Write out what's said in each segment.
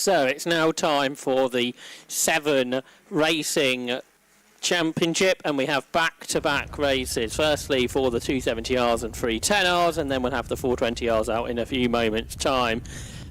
So it's now time for the 7 Racing Championship, and we have back-to-back races. Firstly for the 270Rs and 310Rs, and then we'll have the 420Rs out in a few moments' time.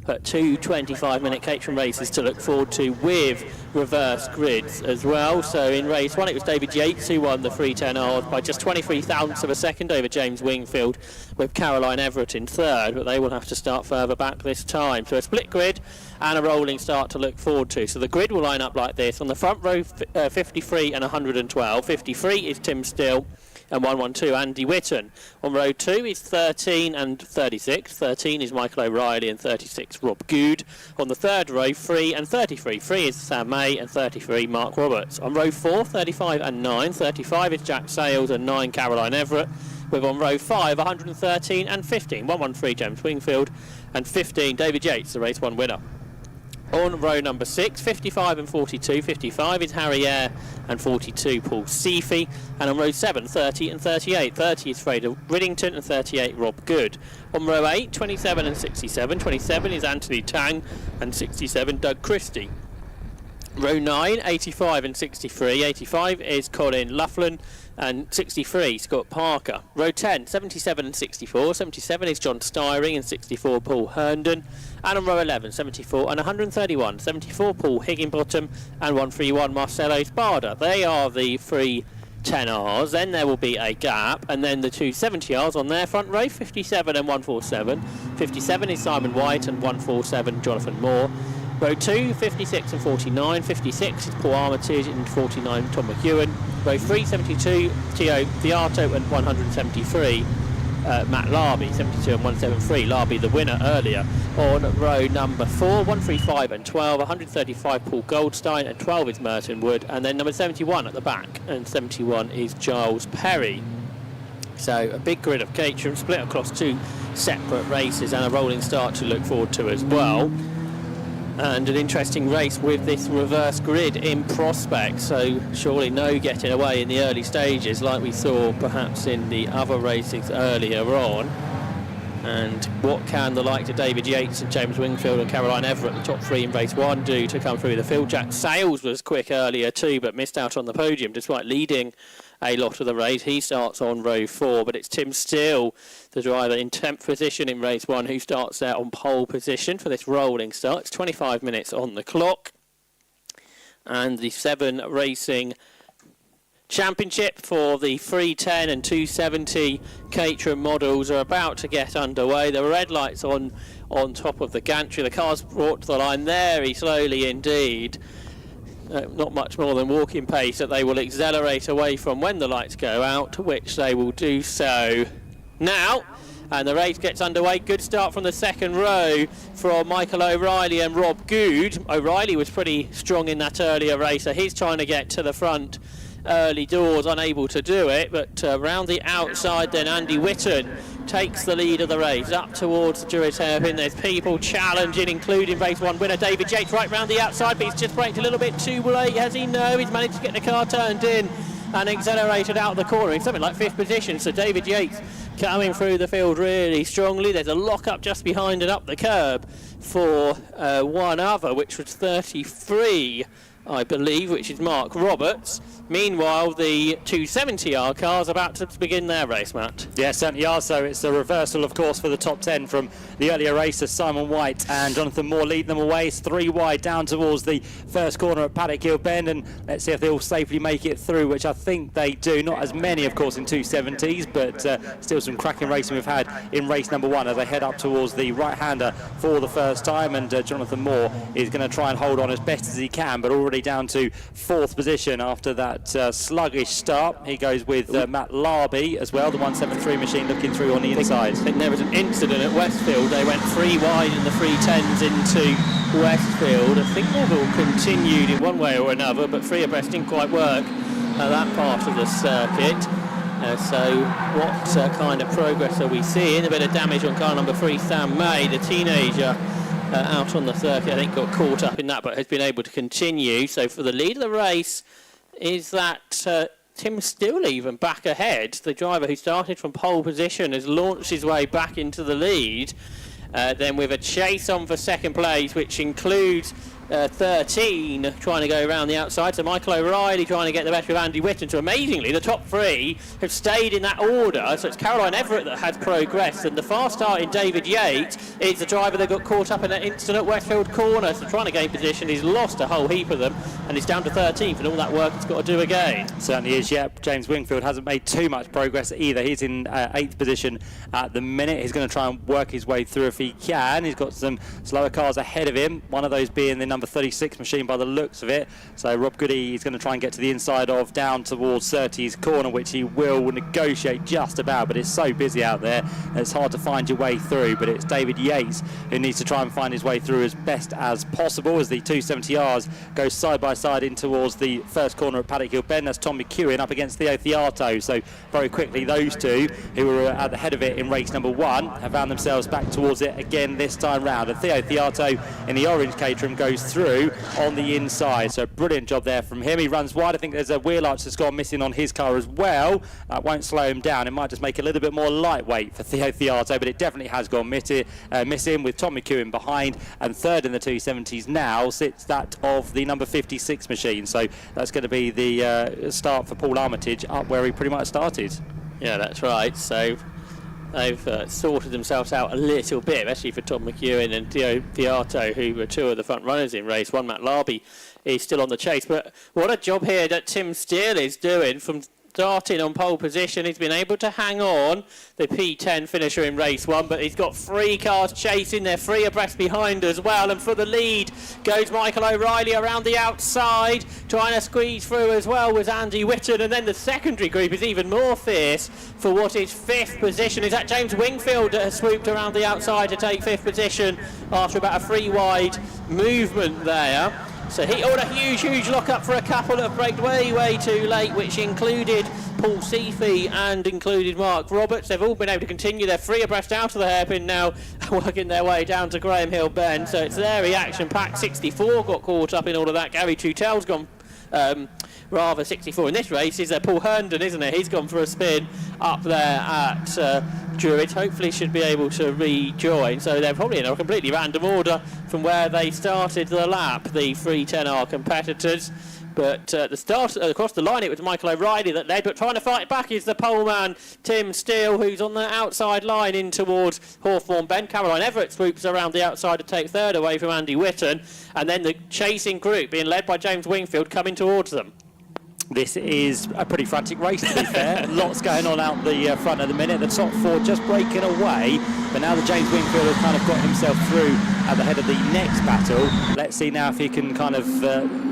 But 2 25-minute Caterham races to look forward to with reverse grids as well. So in race 1 it was David Yates who won the 310Rs by just 23 thousandths of a second over James Wingfield, with Caroline Everett in third, but they will have to start further back this time. So a split grid and a rolling start to look forward to. So the grid will line up like this. On the front row, 53 and 112. 53 is Tim Still and 112 Andy Whitten. On row 2 is 13 and 36. 13 is Michael O'Reilly and 36 Rob Good. On the third row, 3 and 33. 3 is Sam May and 33 Mark Roberts. On row 4, 35 and 9. 35 is Jack Sales and 9 Caroline Everett. With on row 5, 113 and 15. 113 James Wingfield and 15 David Yates, the race 1 winner. On row number 6, 55 and 42. 55 is Harry Eyre and 42 Paul Seafy. And on row 7, 30 and 38. 30 is Freda Riddington and 38 Rob Good. On row 8, 27 and 67. 27 is Anthony Tang and 67 Doug Christie. Row 9, 85 and 63. 85 is Colin Loughlin and 63 Scott Parker. Row 10, 77 and 64. 77 is John Styring and 64 Paul Herndon. And on row 11, 74 and 131. 74 Paul Higginbottom and 131 Marcelo Spada. They are the 310Rs. Then there will be a gap, and then the 270Rs on their front row, 57 and 147. 57 is Simon White and 147 Jonathan Moore. Row 2, 56 and 49. 56 is Paul Armitage and 49 Tom McEwen. Row 3, 72 Tio Viato and 173 Matt Larby, 72 and 173. Larby the winner earlier. On row number 4, 135 and 12. 135 Paul Goldstein and 12 is Merton Wood. And then number 71 at the back, and 71 is Giles Perry. So a big grid of Caterham split across 2 separate races, and a rolling start to look forward to as well. And an interesting race with this reverse grid in prospect, so surely no getting away in the early stages like we saw perhaps in the other races earlier on. And what can the likes of David Yates and James Wingfield and Caroline Everett, the top 3 in race 1, do to come through the field? Jack Sales was quick earlier too, but missed out on the podium despite leading a lot of the race. He starts on row 4, but it's Tim Still, the driver in 10th position in race 1, who starts there on pole position for this rolling start. It's 25 minutes on the clock. And the 7 Racing Championship for the 310 and 270 Caterham models are about to get underway. The red lights on top of the gantry. The car's brought to the line very slowly indeed. Not much more than walking pace that they will accelerate away from when the lights go out, which they will do so now. And the race gets underway. Good start from the second row from Michael O'Reilly and Rob Good. O'Reilly was pretty strong in that earlier race, so he's trying to get to the front early doors, unable to do it. But round the outside then Andy Whitten takes the lead of the race up towards the Druids hairpin. There's people challenging, including race 1 winner David Yates right round the outside, but he's just braked a little bit too late, has he? No, he's managed to get the car turned in and accelerated out the corner in something like 5th position. So David Yates coming through the field really strongly. There's a lock-up just behind and up the curb for one other, which was 33, I believe, which is Mark Roberts. Meanwhile, the 270R cars about to begin their race, Matt. Yeah, certainly are. So it's a reversal, of course, for the top 10 from the earlier races. Simon White and Jonathan Moore lead them away. It's 3 wide down towards the first corner at Paddock Hill Bend, and let's see if they all safely make it through, which I think they do. Not as many, of course, in 270s, but still some cracking racing we've had in race number 1 as they head up towards the right-hander for the first time, and Jonathan Moore is going to try and hold on as best as he can, but already down to 4th position after that sluggish start. He goes with Matt Larby as well, the 173 machine looking through on the inside. I think there was an incident at Westfield. They went 3 wide in the 310s into Westfield. I think they've all continued in one way or another, but 3 abreast didn't quite work at that part of the circuit. So what kind of progress are we seeing? A bit of damage on car number 3, Sam May, the teenager, out on the circuit. I think got caught up in that, but has been able to continue. So for the lead of the race is that Tim Still even back ahead. The driver who started from pole position has launched his way back into the lead. Then with a chase on for second place, which includes 13 trying to go around the outside. So Michael O'Reilly trying to get the better of Andy Whitten. So amazingly, the top three have stayed in that order. So it's Caroline Everett that has progressed. And the fast start in David Yates is the driver that got caught up in that incident at Westfield Corner. So trying to gain position. He's lost a whole heap of them. And he's down to 13th. And all that work he's got to do again. Certainly is, yep. James Wingfield hasn't made too much progress either. He's in 8th position at the minute. He's going to try and work his way through if he can. He's got some slower cars ahead of him. One of those being the number 36 machine by the looks of it. So Rob Goody is going to try and get to the inside of down towards Surtees Corner, which he will negotiate just about, but it's so busy out there it's hard to find your way through. But it's David Yates who needs to try and find his way through as best as possible as the 270Rs go side by side in towards the first corner at Paddock Hill Bend. That's Tom McEwen up against Theo Theato. So very quickly those two who were at the head of it in race number 1 have found themselves back towards it again this time round, and Theo Theato in the orange Caterham goes through on the inside. So brilliant job there from him. He runs wide. I think there's a wheel arch that's gone missing on his car as well. That won't slow him down. It might just make it a little bit more lightweight for Theo Theato, but it definitely has gone missing with Tom McEwen behind, and third in the 270s now sits that of the number 56 machine. So that's going to be the start for Paul Armitage up where he pretty much started. Yeah, that's right. So they've sorted themselves out a little bit, especially for Tom McEwen and Theo Theato, who were two of the front runners in race 1. Matt Larby is still on the chase. But what a job here that Tim Steele is doing from starting on pole position. He's been able to hang on, the P10 finisher in race 1, but he's got 3 cars chasing. They're 3 abreast behind as well, and for the lead goes Michael O'Reilly around the outside, trying to squeeze through as well with Andy Whitten. And then the secondary group is even more fierce for what is 5th position. Is that James Wingfield that has swooped around the outside to take 5th position after about a 3 wide movement there. So he ordered a huge lock-up for a couple that have braked way too late, which included Paul Seafy and included Mark Roberts. They've all been able to continue. They're 3 abreast out of the hairpin now, working their way down to Graham Hill Bend. So it's their reaction pack. 64 got caught up in all of that. Gary Tutel's gone rather 64 in this race. Is Paul Herndon, isn't it? He's gone for a spin up there at Druids. Hopefully should be able to rejoin. So they're probably in a completely random order from where they started the lap, the 310R competitors. But the start across the line, it was Michael O'Reilly that led, but trying to fight back is the poleman Tim Steele, who's on the outside line in towards Hawthorne Bend. Caroline Everett swoops around the outside to take third away from Andy Whitten, and then the chasing group being led by James Wingfield coming towards them. This is a pretty frantic race, to be fair. Lots going on out the front at the minute. The top 4 just breaking away, but now that James Wingfield has kind of got himself through at the head of the next battle, let's see now if he can kind of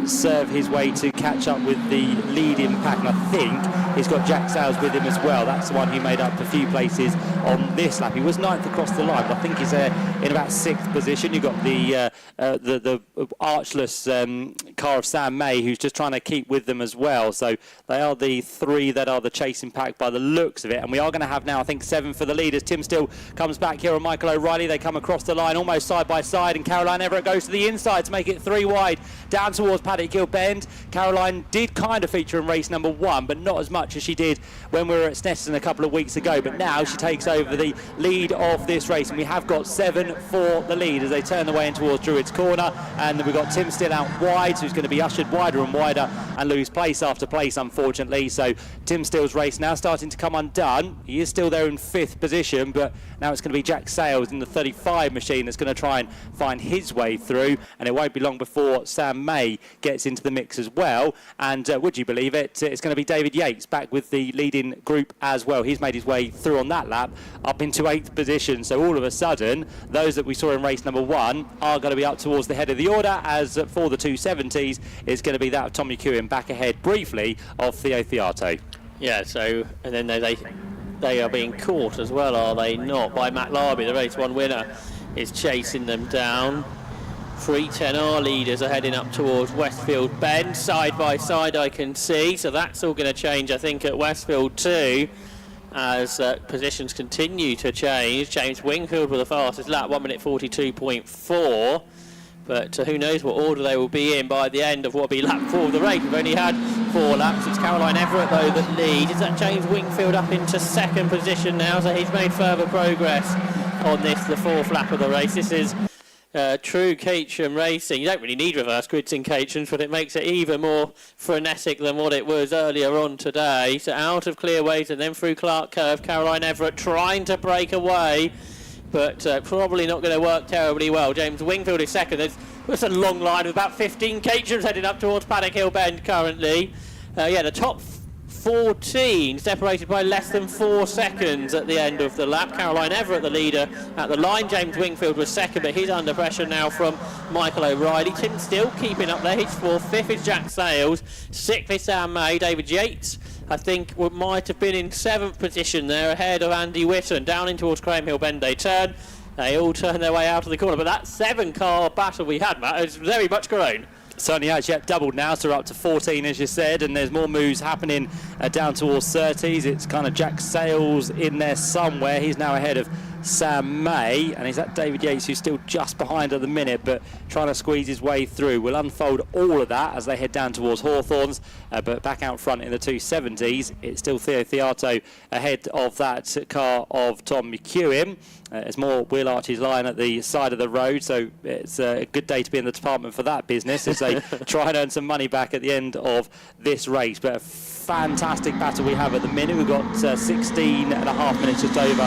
serve his way to catch up with the leading pack. And I think he's got Jack Sales with him as well. That's the one who made up a few places on this lap. He was 9th across the line, but I think he's in about 6th position. You've got the archless car of Sam May, who's just trying to keep with them as well. So they are the 3 that are the chasing pack by the looks of it. And we are going to have now, I think, 7 for the leaders. Tim Steele comes back here on Michael O'Reilly. They come across the line almost side by side, and Caroline Everett goes to the inside to make it 3 wide down towards Paddock Hill Bend. Caroline did kind of feature in race number 1, but not as much as she did when we were at Snetterton a couple of weeks ago. But now she takes over the lead of this race, and we have got 7 for the lead as they turn the way in towards Druids Corner. And we've got Tim Steele out wide, so he's going to be ushered wider and wider and lose place after place, unfortunately. So Tim Steele's race now starting to come undone. He is still there in 5th position, but now it's going to be Jack Sales in the 35 machine that's going to try and find his way through, and it won't be long before Sam May gets into the mix as well. And would you believe it, it's going to be David Yates back with the leading group as well. He's made his way through on that lap up into 8th position. So all of a sudden, those that we saw in race number 1 are going to be up towards the head of the order, as for the 270s is going to be that of Tom McEwen back ahead briefly of Theo Theato. Yeah, so, and then they are being caught as well, are they not, by Matt Larby, the race 1 winner, is chasing them down. 310R leaders are heading up towards Westfield Bend, side by side I can see, so that's all going to change I think at Westfield too, as positions continue to change. James Wingfield with the fastest lap, 1 minute 42.4. But who knows what order they will be in by the end of what will be lap 4 of the race. We've only had 4 laps. It's Caroline Everett, though, that leads. Is that James Wingfield up into 2nd position now? So he's made further progress on this, the fourth lap of the race. This is true Caterham racing. You don't really need reverse grids in Caterham's, but it makes it even more frenetic than what it was earlier on today. So out of Clearways and then through Clark Curve, Caroline Everett trying to break away, but probably not going to work terribly well. James Wingfield is second. There's a long line of about 15 Caterhams heading up towards Paddock Hill Bend currently. The top 14 separated by less than 4 seconds at the end of the lap. Caroline Everett the leader at the line. James Wingfield was second, but he's under pressure now from Michael O'Reilly. Tim Still keeping up there. He's fourth. Fifth is Jack Sales. Sixth is Sam May. David Yates, I think, might have been in seventh position there, ahead of Andy Whitten. Down in towards Graham Hill Bend they turn. They all turn their way out of the corner. But that 7-car battle we had, Matt, has very much grown. Certainly has, yep, doubled now, so we're up to 14 as you said, and there's more moves happening down towards 30s. It's kind of Jack Sales in there somewhere. He's now ahead of Sam May, and is that David Yates, who's still just behind at the minute, but trying to squeeze his way through. We'll unfold all of that as they head down towards Hawthorns, but back out front in the 270s, it's still Theo Theato ahead of that car of Tom McEwen. There's more wheel arches lying at the side of the road, so it's a good day to be in the department for that business as they try and earn some money back at the end of this race. But a fantastic battle we have at the minute. We've got 16 and a half minutes just over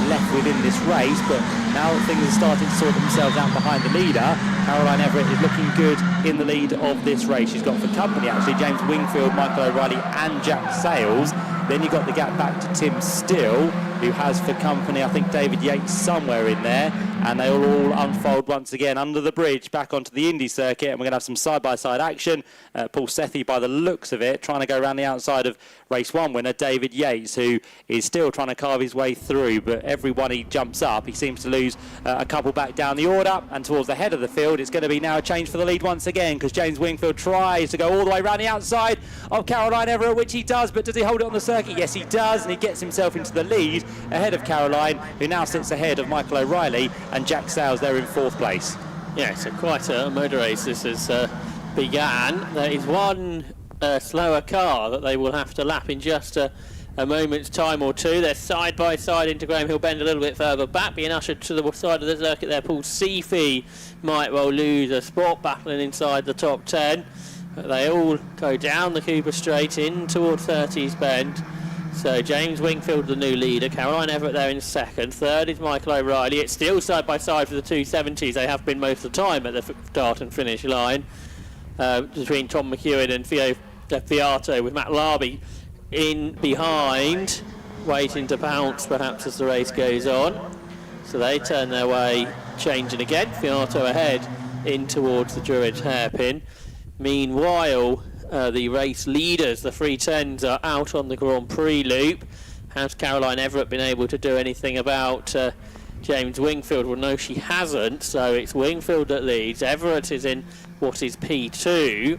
left within this race, but now things are starting to sort themselves out behind the leader. Caroline Everett is looking good in the lead of this race. She's got for company actually James Wingfield, Michael O'Reilly and Jack Sales. Then you've got the gap back to Tim Still, who has for company, I think, David Yates somewhere in there. And they will all unfold once again under the bridge back onto the Indy circuit. And we're going to have some side-by-side action. Paul Sethi, by the looks of it, trying to go around the outside of race 1 winner, David Yates, who is still trying to carve his way through. But every one he jumps up, he seems to lose a couple back down the order. And towards the head of the field, it's going to be now a change for the lead once again, because James Wingfield tries to go all the way around the outside of Caroline Everett, which he does. But does he hold it on the circuit? Yes, he does. And he gets himself into the lead ahead of Caroline, who now sits ahead of Michael O'Reilly and Jack Sales there in 4th place. Yeah, so quite a motor race this has began. There is one slower car that they will have to lap in just a moment's time or two. They're side by side into Graham Hill Bend a little bit further back, being ushered to the side of the circuit there. Paul Seafy might well lose a spot battling inside the top 10. But they all go down the Cooper Straight in towards 30s Bend. So James Wingfield, the new leader. Caroline Everett there in second. Third is Michael O'Reilly. It's still side by side for the 270s. They have been most of the time at the start and finish line. Between Tom McEwen and Theo Fiato, with Matt Larby in behind, waiting to pounce perhaps as the race goes on. So they turn their way, changing again. Fiato ahead in towards the Druids hairpin. Meanwhile, the race leaders, the 310s, are out on the Grand Prix loop. Has Caroline Everett been able to do anything about James Wingfield? Well, no, she hasn't. So it's Wingfield that leads. Everett is in what is P2.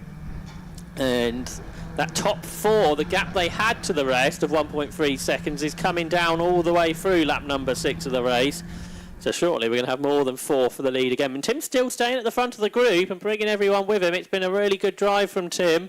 And that top 4, the gap they had to the rest of 1.3 seconds, is coming down all the way through lap number 6 of the race. So shortly we're going to have more than 4 for the lead again. And Tim's still staying at the front of the group and bringing everyone with him. It's been a really good drive from Tim.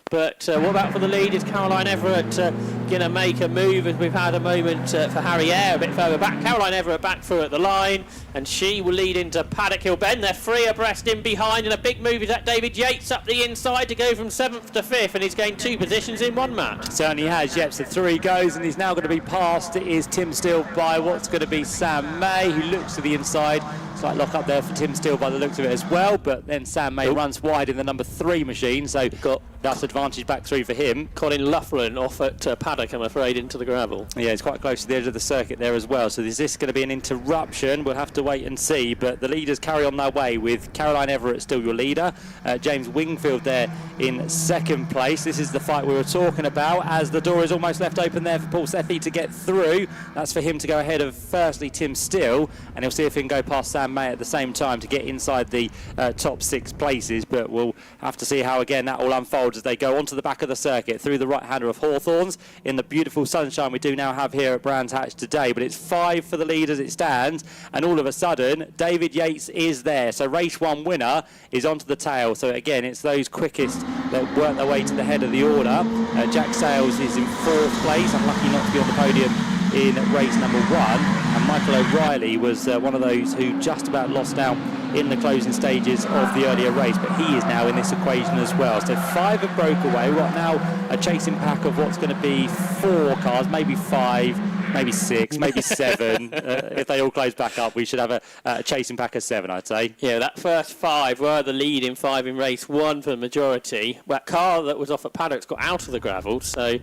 But what about for the lead? Is Caroline Everett going to make a move, as we've had a moment for Harry Ayre a bit further back? Caroline Everett back through at the line, and she will lead into Paddock Hill Bend. They're 3 abreast in behind, and a big move is that David Yates up the inside to go from 7th to 5th, and he's gained 2 positions in 1 match. Certainly has, yep. So 3 goes, and he's now going to be passed. It is Tim Still by what's going to be Sam May, who looks to the inside. Slight lock up there for Tim Still by the looks of it as well, but then Sam May runs wide in the number 3 machine, so got that's advantage back through for him. Colin Loughran off at Paddock, I'm afraid, into the gravel. Yeah, it's quite close to the edge of the circuit there as well, so is this going to be an interruption? We'll have to wait and see, but the leaders carry on their way with Caroline Everett still your leader. James Wingfield there in 2nd place. This is the fight we were talking about, as the door is almost left open there for Paul Sethi to get through. That's for him to go ahead of firstly Tim Still, and he'll see if he can go past Sam May at the same time to get inside the top 6 places, but we'll have to see how again that all unfolds as they go onto the back of the circuit through the right-hander of Hawthorns in the beautiful sunshine we do now have here at Brands Hatch today. But it's 5 for the lead as it stands, and all of a sudden David Yates is there, so race 1 winner is onto the tail. So again, it's those quickest that work their way to the head of the order. Jack Sales is in 4th place, unlucky not to be on the podium in race number 1. And Michael O'Reilly was one of those who just about lost out in the closing stages of the earlier race, but he is now in this equation as well. So 5 have broke away. We've got now a chasing pack of what's going to be 4 cars, maybe 5, maybe 6, maybe 7. If they all close back up, we should have a chasing pack of 7, I'd say. Yeah, that first 5 were the leading 5 in race 1 for the majority. That car that was off at Paddocks got out of the gravel, so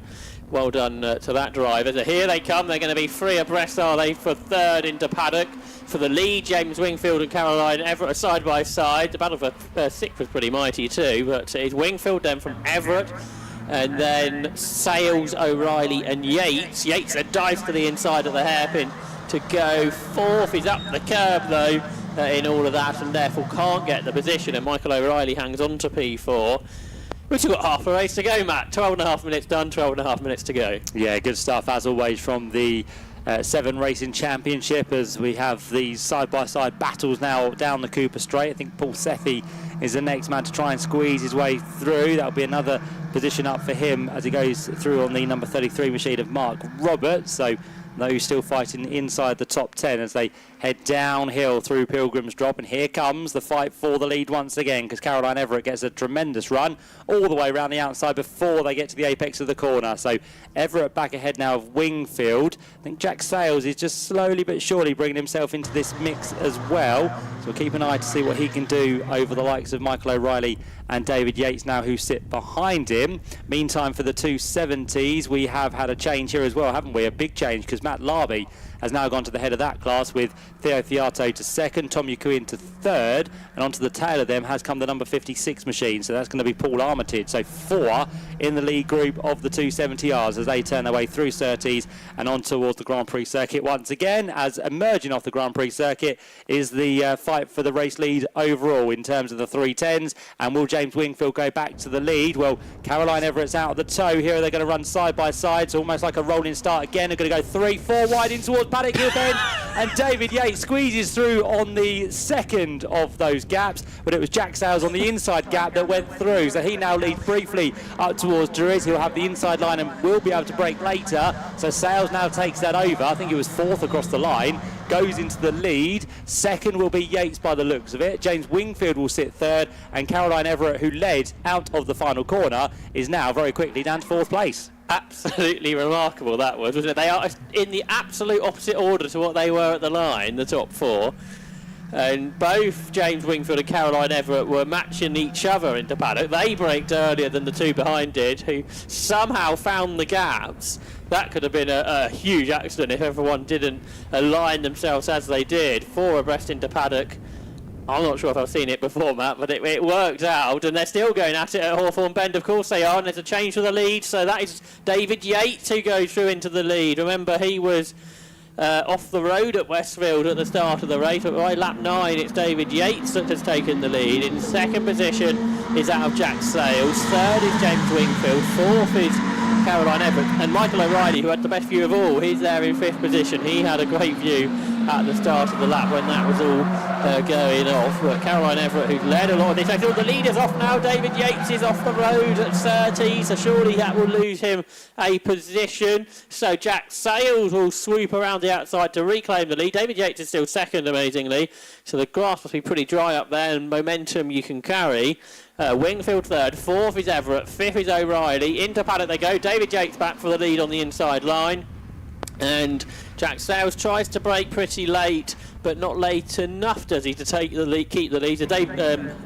well done to that driver. So here they come. They're going to be 3 abreast, are they, for 3rd into Paddock. For the lead, James Wingfield and Caroline Everett are side by side. The battle for 6th was pretty mighty too, but it's Wingfield then from Everett. And then Sales, O'Reilly and Yates. Yates then dives to the inside of the hairpin to go 4th. He's up the curb though in all of that, and therefore can't get the position. And Michael O'Reilly hangs on to P4. We've still got half a race to go, Matt. 12.5 minutes done, 12.5 minutes to go. Yeah, good stuff as always from the 7 Racing Championship, as we have these side-by-side battles now down the Cooper Straight. I think Paul Sethi is the next man to try and squeeze his way through. That'll be another position up for him as he goes through on the number 33 machine of Mark Roberts. So those still fighting inside the top 10 as they head downhill through Pilgrim's Drop. And here comes the fight for the lead once again, because Caroline Everett gets a tremendous run all the way around the outside before they get to the apex of the corner. So Everett back ahead now of Wingfield. I think Jack Sales is just slowly but surely bringing himself into this mix as well. So we'll keep an eye to see what he can do over the likes of Michael O'Reilly and David Yates now, who sit behind him. Meantime, for the 270s, we have had a change here as well, haven't we? A big change, because Matt Larby has now gone to the head of that class with Theo Theato to 2nd, Tom Yukuin to 3rd, and onto the tail of them has come the number 56 machine, so that's going to be Paul Armitage. So 4 in the lead group of the 270Rs as they turn their way through Surtees and on towards the Grand Prix circuit once again, as emerging off the Grand Prix circuit is the fight for the race lead overall in terms of the 310s. And will James Wingfield go back to the lead? Well, Caroline Everett's out of the tow here. They're going to run side by side, so almost like a rolling start again. They're going to go 3-4 wide in towards Paddock Hill Bend, and David Yates squeezes through on the 2nd of those gaps, but it was Jack Sales on the inside gap that went through, so he now leads briefly up towards Duriz. He'll have the inside line and will be able to break later, so Sales now takes that over. I think it was 4th across the line, goes into the lead. 2nd will be Yates by the looks of it. James Wingfield will sit 3rd, and Caroline Everett, who led out of the final corner, is now very quickly down to 4th place. Absolutely remarkable that was, wasn't it? They are in the absolute opposite order to what they were at the line, the top 4. And both James Wingfield and Caroline Everett were matching each other into Paddock. They braked earlier than the 2 behind did, who somehow found the gaps. That could have been a huge accident if everyone didn't align themselves as they did. 4 abreast into Paddock. I'm not sure if I've seen it before, Matt, but it worked out, and they're still going at it at Hawthorne Bend. Of course they are, and there's a change for the lead, so that is David Yates who goes through into the lead. Remember, he was off the road at Westfield at the start of the race, but by lap 9 it's David Yates that has taken the lead. In 2nd position is out of Jack Sales, 3rd is James Wingfield, 4th is Caroline Everett, and Michael O'Reilly, who had the best view of all, he's there in 5th position. He had a great view at the start of the lap when that was all going off. But Caroline Everett, who's led a lot of this, I feel the leader's off now. David Yates is off the road at Surtees, so surely that will lose him a position. So Jack Sales will swoop around the outside to reclaim the lead. David Yates is still 2nd, amazingly, so the grass must be pretty dry up there, and momentum you can carry. Wingfield 3rd, 4th is Everett, 5th is O'Reilly. Into Paddock they go. David Yates back for the lead on the inside line. And Jack Sales tries to brake pretty late, but not late enough, does he, to take the lead, keep the lead. So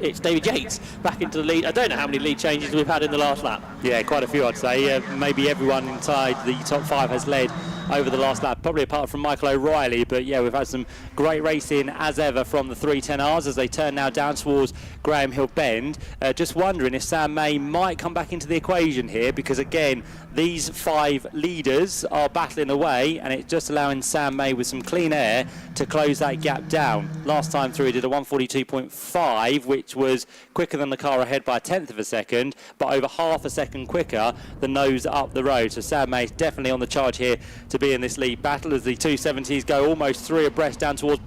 it's David Yates back into the lead. I don't know how many lead changes we've had in the last lap. Yeah, quite a few, I'd say. Maybe everyone inside the top 5 has led over the last lap, probably apart from Michael O'Reilly. But yeah, we've had some great racing as ever from the 310Rs as they turn now down towards Graham Hill Bend. Just wondering if Sam May might come back into the equation here, because again, these 5 leaders are battling away, and it's just allowing Sam May with some clean air to close that gap down. Last time through he did a 1:42.5, which was quicker than the car ahead by 1/10 of a second, but over half a second quicker than those up the road. So Sam May is definitely on the charge here to be in this lead battle as the 270s go almost 3 abreast down towards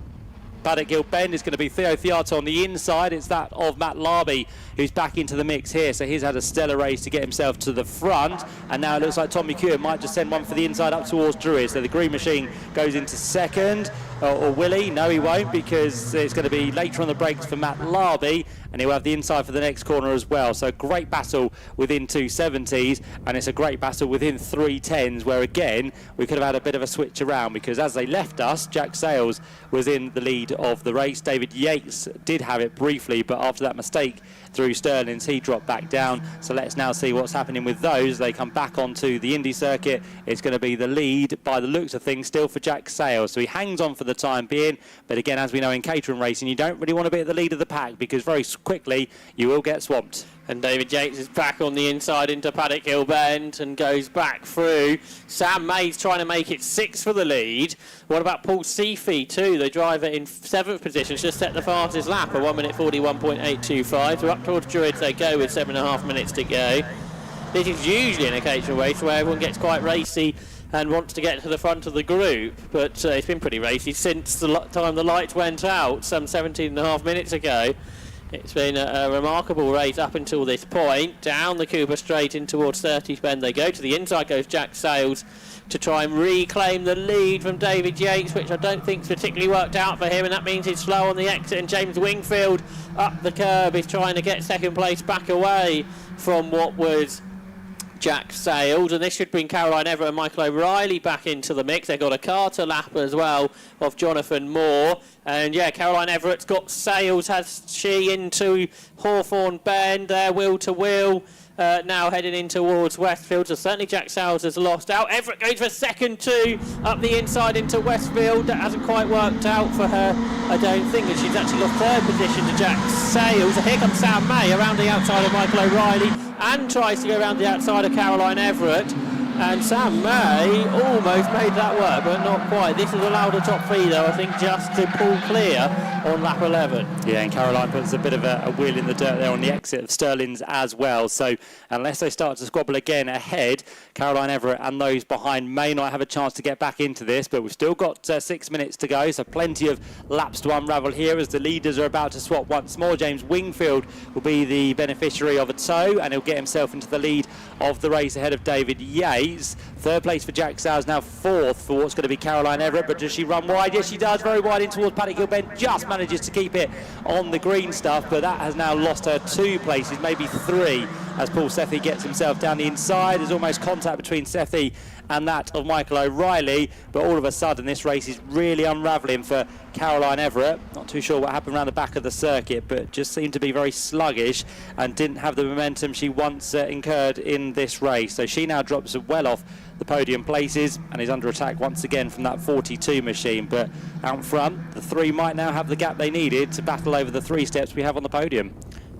Paddock Hill Bend is going to be Theo Theato on the inside. It's that of Matt Larby, who's back into the mix here. So he's had a stellar race to get himself to the front. And now it looks like Tom McEwen might just send one for the inside up towards Druid. So the green machine goes into second. Or will he? No, he won't, because it's going to be later on the brakes for Matt Larby, and he'll have the inside for the next corner as well. So great battle within 270s, and it's a great battle within 310s, where again we could have had a bit of a switch around, because as they left us, Jack Sales was in the lead of the race. David Yates did have it briefly, but after that mistake through Sterling's, he dropped back down. So let's now see what's happening with those. They come back onto the Indy circuit. It's going to be the lead, by the looks of things, still for Jack Sales. So he hangs on for the time being, but again, as we know in catering racing, you don't really want to be at the lead of the pack, because very quickly you will get swamped. And David Yates is back on the inside into Paddock Hill Bend and goes back through. Sam May's trying to make it 6 for the lead. What about Paul Seafy too, the driver in 7th position, just set the fastest lap at 1 minute 41.825. So up towards Druids they go with 7.5 minutes to go. This is usually an occasional race where everyone gets quite racy and wants to get to the front of the group, but it's been pretty racy since the time the lights went out some 17.5 minutes ago. It's been a remarkable race up until this point. Down the Cooper straight in towards 30th Bend they go. To the inside goes Jack Sales to try and reclaim the lead from David Yates, which I don't think's particularly worked out for him, and that means he's slow on the exit. And James Wingfield up the curb is trying to get second place back away from what was Jack Sales, and this should bring Caroline Everett and Michael O'Reilly back into the mix. They've got a Carter lap as well of Jonathan Moore, and yeah, Caroline Everett's got Sales, has she, into Hawthorne Bend there, wheel to wheel, now heading in towards Westfield. So certainly Jack Sales has lost out. Everett goes for second too, up the inside into Westfield. That hasn't quite worked out for her, I don't think, and she's actually lost third position to Jack Sales. Here comes Sam May around the outside of Michael O'Reilly and tries to go around the outside of Caroline Everett, and Sam May almost made that work, but not quite. This has allowed the top three though, I think, just to pull clear on lap 11. Yeah, and Caroline puts a bit of a wheel in the dirt there on the exit of Sterling's as well. So unless they start to squabble again ahead, Caroline Everett and those behind may not have a chance to get back into this, but we've still got 6 minutes to go, so plenty of laps to unravel here as the leaders are about to swap once more. James Wingfield will be the beneficiary of a tow, and he'll get himself into the lead of the race ahead of David Yates. Third place for Jack Sales, now fourth for what's going to be Caroline Everett, but does she run wide? Yes, she does, very wide in towards Paddock Hill Bend, just manages to keep it on the green stuff, but that has now lost her 2 places, maybe 3, as Paul Sethi gets himself down the inside. There's almost contact between Sethi and that of Michael O'Reilly, but all of a sudden this race is really unravelling for Caroline Everett. Not too sure what happened around the back of the circuit, but just seemed to be very sluggish and didn't have the momentum she once incurred in this race. So she now drops well off the podium places and is under attack once again from that 42 machine, but out front the 3 might now have the gap they needed to battle over the 3 steps we have on the podium.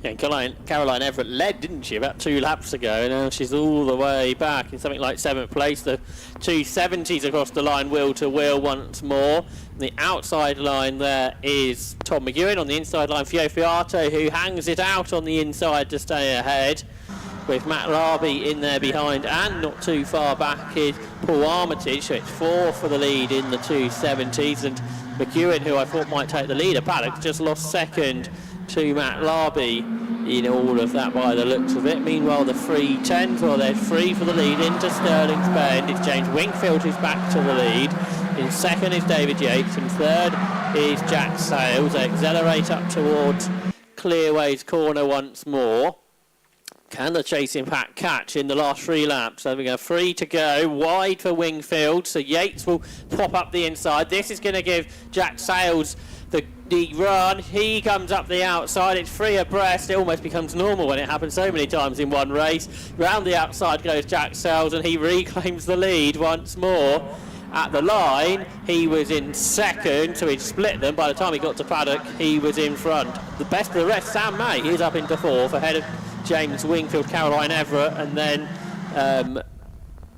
Yeah, Caroline Everett led, didn't she, about 2 laps ago, and now she's all the way back in something like 7th place. The 270s across the line, wheel to wheel once more. The outside line there is Tom McEwen. On the inside line, Theo Fiato, who hangs it out on the inside to stay ahead, with Matt Larby in there behind, and not too far back is Paul Armitage. So it's 4 for the lead in the 270s, and McEwen, who I thought might take the lead of Paddock, just lost second to Matt Larby in all of that by the looks of it. Meanwhile, the 310s, well, they're 3 for the lead into Sterling's Bend. It's James Wingfield who's back to the lead. In second is David Yates, and third is Jack Sales. They accelerate up towards Clearways Corner once more. Can the chasing pack catch in the last 3 laps? So we got 3 to go, wide for Wingfield, so Yates will pop up the inside. This is going to give Jack Sales the run. He comes up the outside, it's 3 abreast. It almost becomes normal when it happens so many times in one race. Round the outside goes Jack Sales, and he reclaims the lead once more. At the line, he was in second, so he'd split them. By the time he got to Paddock, he was in front. The best of the rest, Sam May, is up into 4th, ahead of James Wingfield, Caroline Everett, and then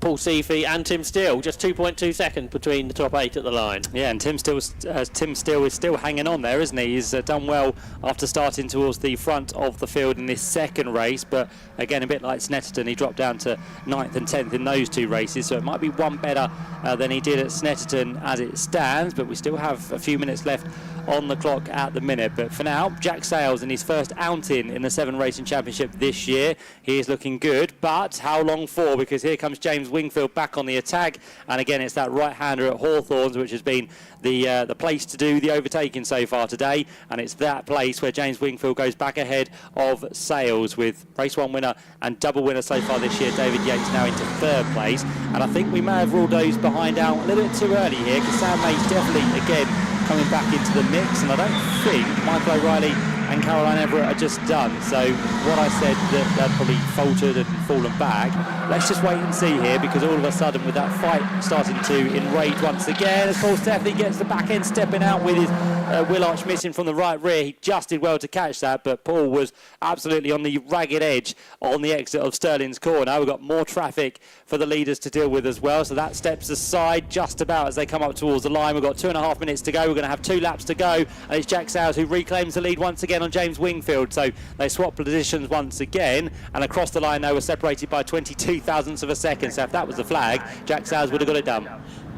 Paul Seafy and Tim Steele, just 2.2 seconds between the top 8 at the line. Yeah, and Tim Steele is still hanging on there, isn't he? He's done well after starting towards the front of the field in this second race, but again, a bit like Snetterton, he dropped down to 9th and 10th in those 2 races, so it might be one better than he did at Snetterton as it stands, but we still have a few minutes left on the clock at the minute. But for now, Jack Sales in his first outing in the 7 Racing Championship this year, he is looking good, but how long for? Because here comes James Wingfield back on the attack, and again it's that right-hander at Hawthorns which has been the place to do the overtaking so far today, and it's that place where James Wingfield goes back ahead of Sales with race 1 winner and double winner so far this year. David Yates now into 3rd place, and I think we may have ruled those behind out a little bit too early here, because Sam May's definitely again coming back into the mix, and I don't think Michael O'Reilly and Caroline Everett are just done. So what I said that they'd probably faltered and fallen back, let's just wait and see here, because all of a sudden with that fight starting to enrage once again, as Paul Stephanie gets the back end stepping out with his wheel arch missing from the right rear. He just did well to catch that, but Paul was absolutely on the ragged edge on the exit of Stirling's corner. We've got more traffic for the leaders to deal with as well, so that steps aside just about as they come up towards the line. We've got 2.5 minutes to go. We're going to have 2 laps to go, and it's Jack Sales who reclaims the lead once again on James Wingfield. So they swap positions once again, and across the line they were separated by 22 thousandths of a second. So if that was the flag, Jack Sales would have got it done.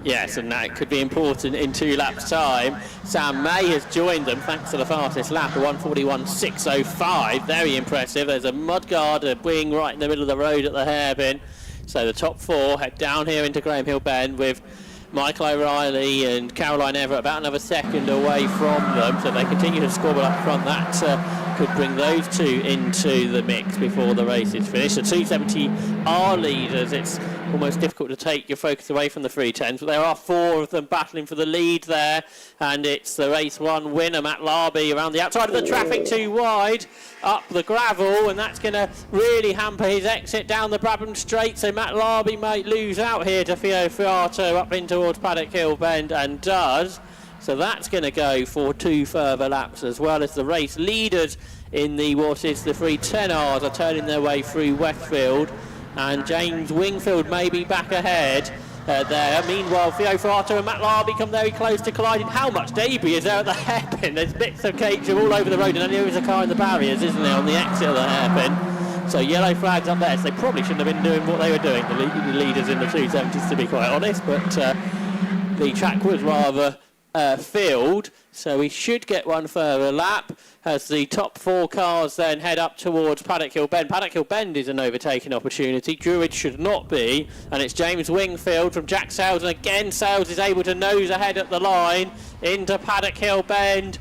Yes, and that could be important in 2 laps' time. Sam May has joined them thanks to the fastest lap, a 1:41.605. Very impressive. There's a mudguard, a wing right in the middle of the road at the hairpin. So the top 4 head down here into Graham Hill Bend with Michael O'Reilly and Caroline Everett about another second away from them, so they continue to squabble up front. That could bring those 2 into the mix before the race is finished. The 270R leaders, it's almost difficult to take your focus away from the 310s, but there are 4 of them battling for the lead there, and it's the race 1 winner, Matt Larby, around the outside of the traffic, too wide, up the gravel, and that's going to really hamper his exit down the Brabham Straight, so Matt Larby might lose out here to Theo Fiato up in towards Paddock Hill Bend, and does. So that's going to go for 2 further laps, as well as the race leaders in the 310Rs are turning their way through Westfield, and James Wingfield may be back ahead there. Meanwhile, Theo Fiato and Matt Larby come very close to colliding. How much debris is there at the hairpin? There's bits of caoutchouc all over the road, and then there is a car in the barriers, isn't there, on the exit of the hairpin? So yellow flags up there, so they probably shouldn't have been doing what they were doing, the leaders in the 270s, to be quite honest, but the track was rather filled, so we should get 1 further lap as the top 4 cars then head up towards Paddock Hill Bend. Paddock Hill Bend is an overtaking opportunity. Druid should not be, and it's James Wingfield from Jack Sales, and again Sales is able to nose ahead at the line into Paddock Hill Bend.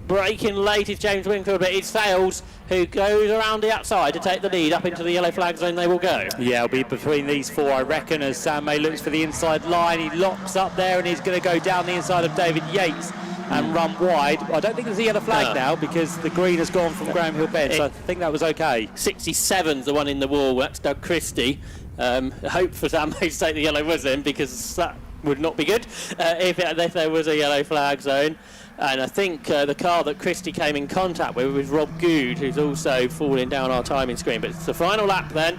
Braking late is James Wingfield, but it's Sales who goes around the outside to take the lead up into the yellow flag zone. They will go. Yeah, it'll be between these 4, I reckon, as Sam May looks for the inside line. He locks up there and he's going to go down the inside of David Yates and run wide. I don't think there's a yellow flag now, because the green has gone from Graham Hill Bend, so I think that was okay. 67's the one in the wall. That's Doug Christie. Hope for Sam May to take the yellow was in, because that would not be good if there was a yellow flag zone. And I think the car that Christie came in contact with was Rob Good, who's also falling down our timing screen. But it's the final lap then,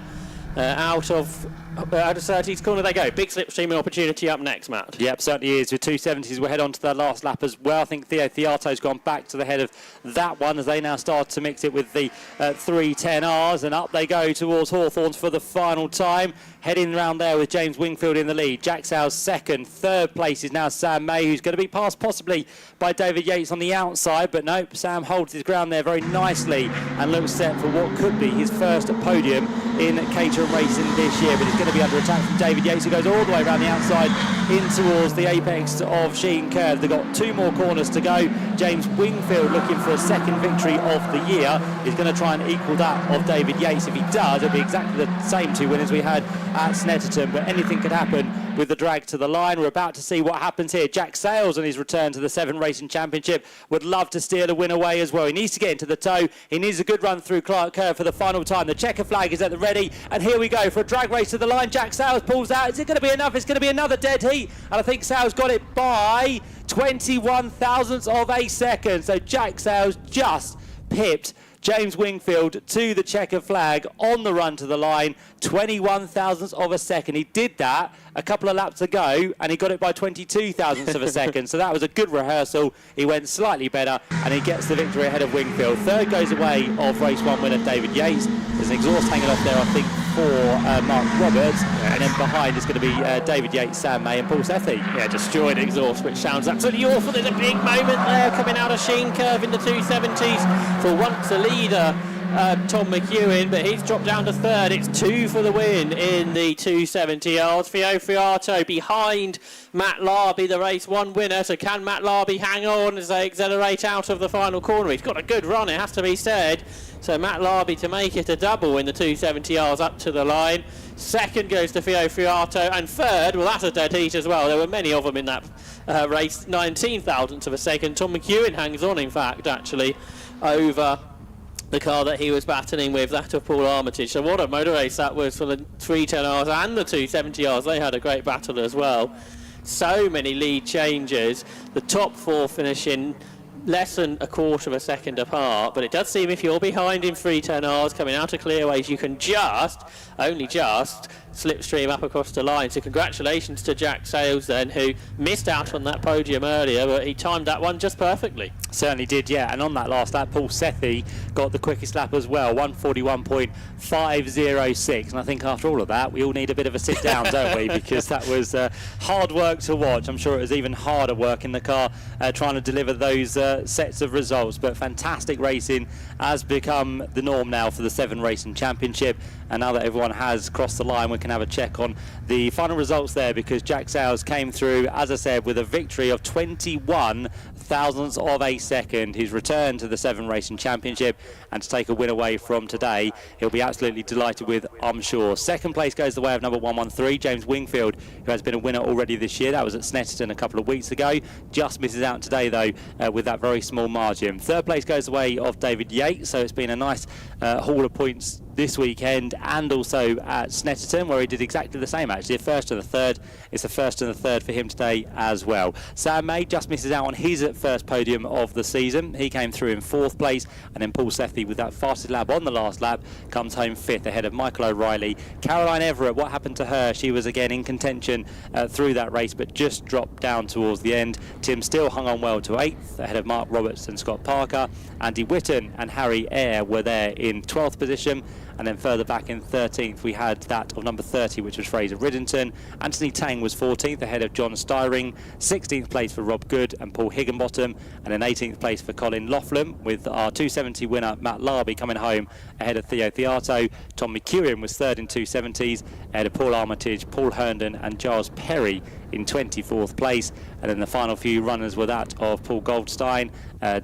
out of 30's corner they go. Big slipstreaming opportunity up next, Matt. Yep, certainly is. With 270s, we'll head on to their last lap as well. I think Theo Fiato's gone back to the head of that one as they now start to mix it with the 310Rs, and up they go towards Hawthorns for the final time. Heading round there with James Wingfield in the lead. Jack Sales second. 3rd place is now Sam May, who's going to be passed possibly by David Yates on the outside, but nope, Sam holds his ground there very nicely and looks set for what could be his first podium in Caterham racing this year, but it's going to be under attack from David Yates, who goes all the way around the outside in towards the apex of Sheen Curve. They've got 2 more corners to go. James Wingfield, looking for a 2nd victory of the year, is going to try and equal that of David Yates. If he does, it'll be exactly the same 2 winners we had at Snetterton, but anything could happen with the drag to the line. We're about to see what happens here. Jack Sales, on his return to the 7 Racing Championship, would love to steal a win away as well. He needs to get into the toe. He needs a good run through Clark Curve for the final time. The checker flag is at the ready, and here we go for a drag race to the line. Jack Sales pulls out. Is it going to be enough? It's going to be another dead heat, and I think Sales got it by 21 thousandths of a second. So Jack Sales just pipped James Wingfield to the checker flag on the run to the line, 21 thousandths of a second. He did that a couple of laps ago and he got it by 22 thousandths of a second. So that was a good rehearsal. He went slightly better and he gets the victory ahead of Wingfield. Third goes away of race 1 winner David Yates. There's an exhaust hanging off there, I think, for Mark Roberts. And then behind is going to be David Yates, Sam May and Paul Sethi. Yeah, destroyed exhaust, which sounds absolutely awful. There's a big moment there coming out of Sheen Curve in the 270s for once a leader. Tom McEwen, but he's dropped down to third. It's 2 for the win in the 270 yards. Fio Friato behind Matt Larby, the race 1 winner. So can Matt Larby hang on as they accelerate out of the final corner? He's got a good run, it has to be said. So Matt Larby to make it a double in the 270 yards up to the line. Second goes to Fio Friato, and third, well, that's a dead heat as well. There were many of them in that race, 19 thousandths of a second. Tom McEwen hangs on, in fact, actually, over the car that he was battling with, that of Paul Armitage. So what a motor race that was for the 310Rs and the 270Rs. They had a great battle as well. So many lead changes. The top 4 finishing less than a quarter of a second apart, but it does seem if you're behind in 310Rs coming out of clearways, you can only just slipstream up across the line. So congratulations to Jack Sales then, who missed out on that podium earlier, but he timed that one just perfectly. Certainly did, yeah. And on that last lap, Paul Sethi got the quickest lap as well, 141.506. And I think after all of that, we all need a bit of a sit down, don't we? Because that was hard work to watch. I'm sure it was even harder work in the car trying to deliver those sets of results. But fantastic racing has become the norm now for the 7 Racing Championship. And now that everyone has crossed the line, we can have a check on the final results there, because Jack Sales came through, as I said, with a victory of 21 thousandths of a second. He's returned to the 7 Racing Championship, and to take a win away from today, he'll be absolutely delighted with, I'm sure. Second place goes the way of number 113, James Wingfield, who has been a winner already this year. That was at Snetterton a couple of weeks ago. Just misses out today, though, with that very small margin. Third place goes the way of David Yates, so it's been a nice haul of points this weekend, and also at Snetterton, where he did exactly the same, actually. A first and a third. It's the first and the third for him today as well. Sam May just misses out on his first podium of the season. He came through in 4th place, and then Paul Sethi, with that fastest lap on the last lap, comes home 5th ahead of Michael O'Reilly. Caroline Everett, what happened to her? She was again in contention through that race, but just dropped down towards the end. Tim still hung on well to 8th ahead of Mark Roberts and Scott Parker. Andy Whitton and Harry Eyre were there in 12th position. And then further back in 13th, we had that of number 30, which was Fraser Riddington. Anthony Tang was 14th ahead of John Styring. 16th place for Rob Good and Paul Higginbottom. And then 18th place for Colin Laughlin, with our 270 winner Matt Larby coming home ahead of Theo Theato. Tom McEwen was 3rd in 270s ahead of Paul Armitage, Paul Herndon and Giles Perry in 24th place. And then the final few runners were that of Paul Goldstein,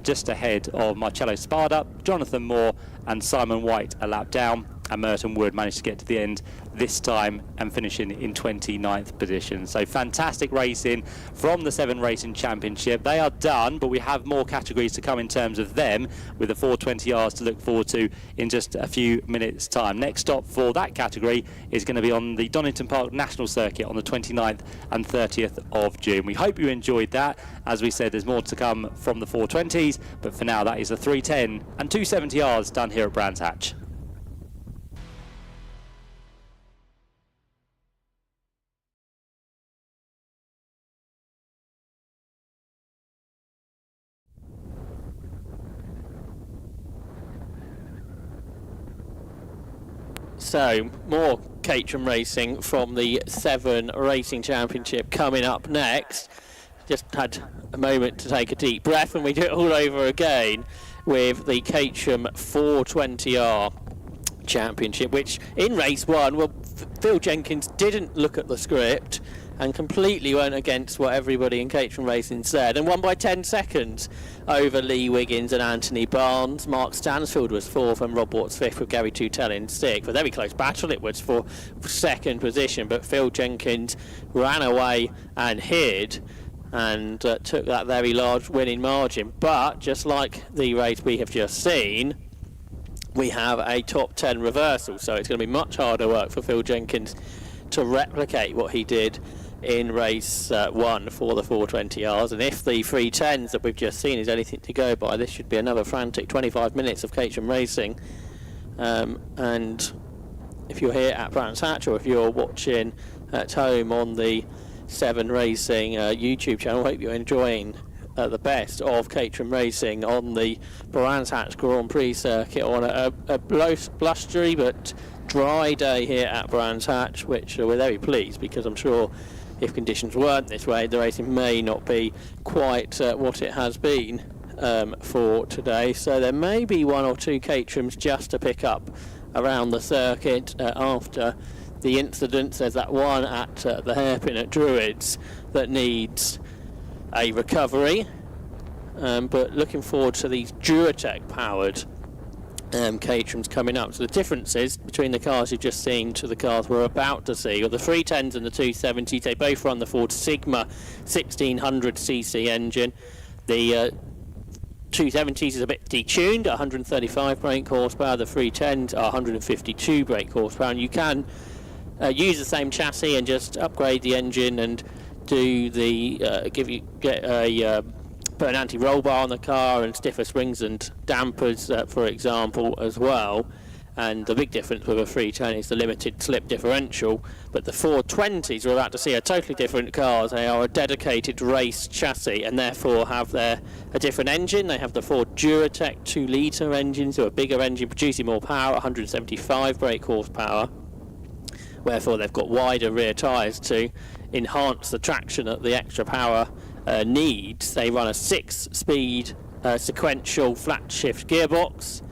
just ahead of Marcello Spada, Jonathan Moore and Simon White a lap down. And Merton Wood managed to get to the end this time and finishing in 29th position. So fantastic racing from the 7 Racing Championship. They are done, but we have more categories to come in terms of them, with the 420Rs to look forward to in just a few minutes' time. Next stop for that category is going to be on the Donington Park National Circuit on the 29th and 30th of June. We hope you enjoyed that. As we said, there's more to come from the 420s, but for now that is the 310 and 270Rs done here at Brands Hatch. So, more Caterham racing from the 7 Racing Championship coming up next. Just had a moment to take a deep breath, and we do it all over again with the Caterham 420R Championship, which in race 1, well, Phil Jenkins didn't look at the script and completely went against what everybody in Caterham Racing said, and won by 10 seconds over Lee Wiggins and Anthony Barnes. Mark Stansfield was 4th and Rob Watts 5th, with Gary Tutell in 6th. A very close battle it was for 2nd position, but Phil Jenkins ran away and hid and took that very large winning margin. But just like the race we have just seen, we have a top 10 reversal, so it's going to be much harder work for Phil Jenkins to replicate what he did in race 1 for the 420Rs, and if the 310s that we've just seen is anything to go by, this should be another frantic 25 minutes of Caterham racing. And if you're here at Brands Hatch, or if you're watching at home on the 7 Racing YouTube channel, I hope you're enjoying the best of Caterham racing on the Brands Hatch Grand Prix circuit on a blustery but dry day here at Brands Hatch, which we're very pleased, because I'm sure if conditions weren't this way, the racing may not be quite what it has been for today. So there may be 1 or 2 Caterhams just to pick up around the circuit after the incidents. There's that one at the hairpin at Druids that needs a recovery, but looking forward to these Duratec powered Caterhams coming up. So the differences between the cars you've just seen to the cars we're about to see, or the 310s and the 270s, they both run the Ford Sigma 1600cc engine. The 270s is a bit detuned at 135 brake horsepower. The 310s are 152 brake horsepower, and you can use the same chassis and just upgrade the engine and do the put an anti-roll bar on the car and stiffer springs and dampers, for example, as well. And the big difference with a 310 is the limited slip differential. But the 420s, we're about to see, are totally different cars. They are a dedicated race chassis and therefore have a different engine. They have the Ford Duratec 2-litre engine, so a bigger engine producing more power, 175 brake horsepower. Wherefore they've got wider rear tyres to enhance the traction that the extra power needs. They run a 6-speed sequential flat shift gearbox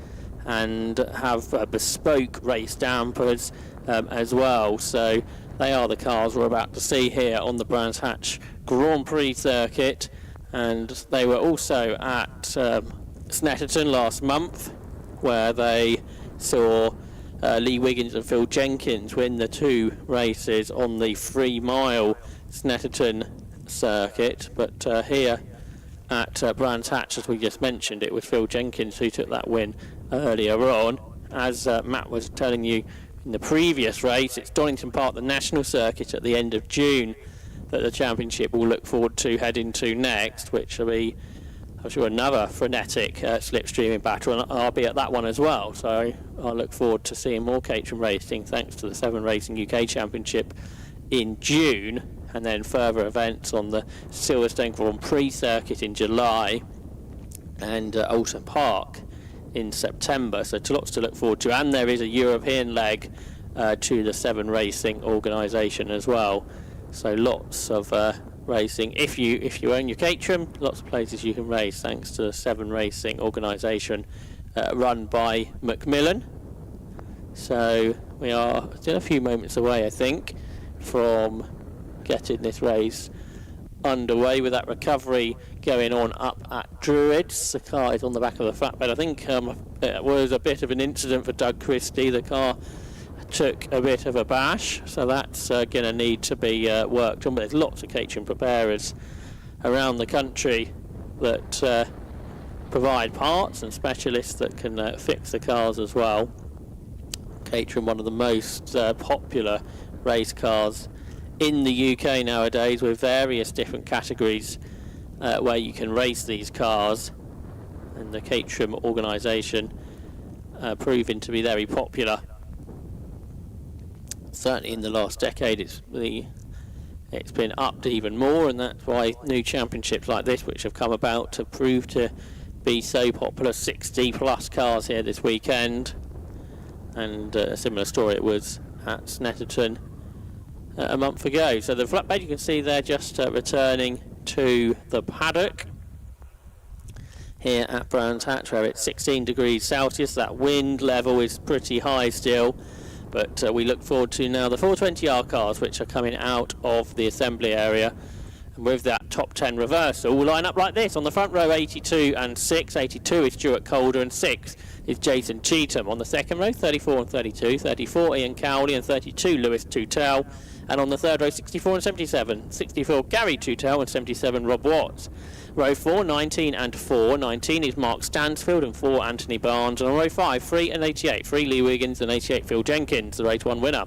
and have bespoke race dampers as well. So they are the cars we're about to see here on the Brands Hatch Grand Prix circuit, and they were also at Snetterton last month, where they saw Lee Wiggins and Phil Jenkins win the 2 races on the 3-mile Snetterton circuit. But here at Brands Hatch, as we just mentioned, it was Phil Jenkins who took that win earlier on. As Matt was telling you in the previous race, it's Donington Park, the national circuit at the end of June, that the championship will look forward to heading to next, which will be, I'm sure, another frenetic slipstreaming battle, and I'll be at that one as well. So I look forward to seeing more Caterham racing thanks to the 7 Racing UK Championship in June, and then further events on the Silverstone Grand Prix circuit in July, and Alton Park in September. So lots to look forward to, and there is a European leg to the 7 Racing organisation as well. So lots of racing. If you own your Caterham, lots of places you can race thanks to the 7 Racing organisation run by Macmillan. So we are still a few moments away, I think, from getting this race underway, with that recovery going on up at Druids. The car is on the back of the flatbed. I think it was a bit of an incident for Doug Christie. The car took a bit of a bash, so that's going to need to be worked on. But there's lots of Caterham preparers around the country that provide parts, and specialists that can fix the cars as well. Caterham, one of the most popular race cars in the UK nowadays, with various different categories where you can race these cars, and the Caterham organisation proving to be very popular. Certainly in the last decade it's been upped even more, and that's why new championships like this, which have come about, have proved to be so popular. 60 plus cars here this weekend, and a similar story it was at Snetterton a month ago. So the flatbed you can see there just returning to the paddock here at Brands Hatch, where it's 16 degrees Celsius. That wind level is pretty high still, but we look forward to now the 420R cars, which are coming out of the assembly area. And with that top 10 reversal, we'll line up like this. On the front row, 82 and 6. 82 is Stuart Calder, and 6 is Jason Cheetham. On the second row, 34 and 32. 34, Ian Cowley, and 32, Lewis Tutel. And on the third row, 64 and 77. 64, Gary Tutel, and 77, Rob Watts. Row 4, 19 and 4. 19 is Mark Stansfield and 4 Anthony Barnes. And on row 5, 3 and 88. 3 Lee Wiggins and 88 Phil Jenkins, the race 1 winner.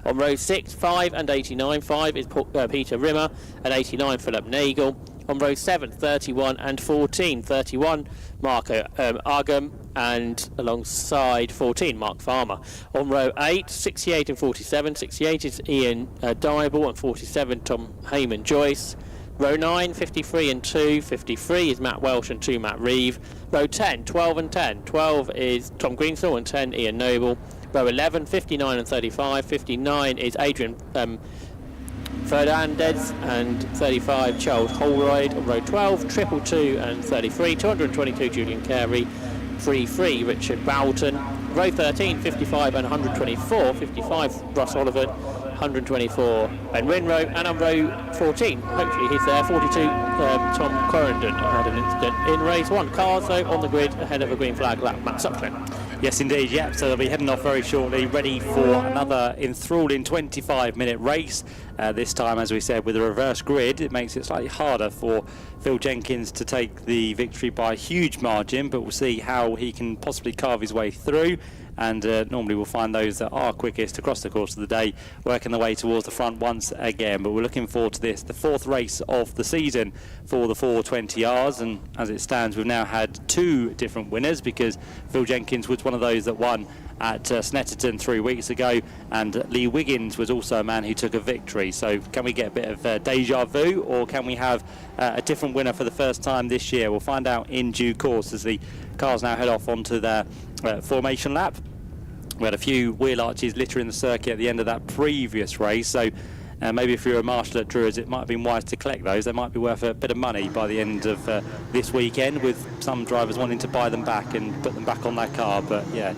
On row 6, 5 and 89. 5 is Peter Rimmer and 89 Philip Nagel. On row 7, 31 and 14. 31 Marco Argam and alongside 14 Mark Farmer. On row 8, 68 and 47. 68 is Ian Dybel and 47 Tom Heyman Joyce. Row 9, 53 and 2. 53 is Matt Welsh and 2 Matt Reeve. Row 10, 12 and 10. 12 is Tom Greensill and 10 Ian Noble. Row 11, 59 and 35. 59 is Adrian Fernandez and 35 Charles Holroyd. On row 12, 222 and 33. 222 Julian Carey. 33 Richard Boughton. Row 13, 55 and 124. 55 Russ Oliver. 124 Ben Winrow, and on row 14, hopefully he's there, 42 Tom Correndon had an incident in race 1. Cars though on the grid ahead of a green flag lap, Matt Suckling. Yes, indeed, yep. So they'll be heading off very shortly, ready for another enthralling 25-minute race. This time, as we said, with a reverse grid, it makes it slightly harder for Phil Jenkins to take the victory by a huge margin, but we'll see how he can possibly carve his way through. And normally we'll find those that are quickest across the course of the day working their way towards the front once again. But we're looking forward to this, the 4th race of the season for the 420Rs, and as it stands we've now had 2 different winners, because Phil Jenkins was one of those that won at Snetterton 3 weeks ago, and Lee Wiggins was also a man who took a victory. So can we get a bit of deja vu, or can we have a different winner for the first time this year? We'll find out in due course as the cars now head off onto their formation lap. We had a few wheel arches littering the circuit at the end of that previous race, so maybe if you're a marshal at Druids, it might have been wise to collect those. They might be worth a bit of money by the end of this weekend, with some drivers wanting to buy them back and put them back on their car. But yeah,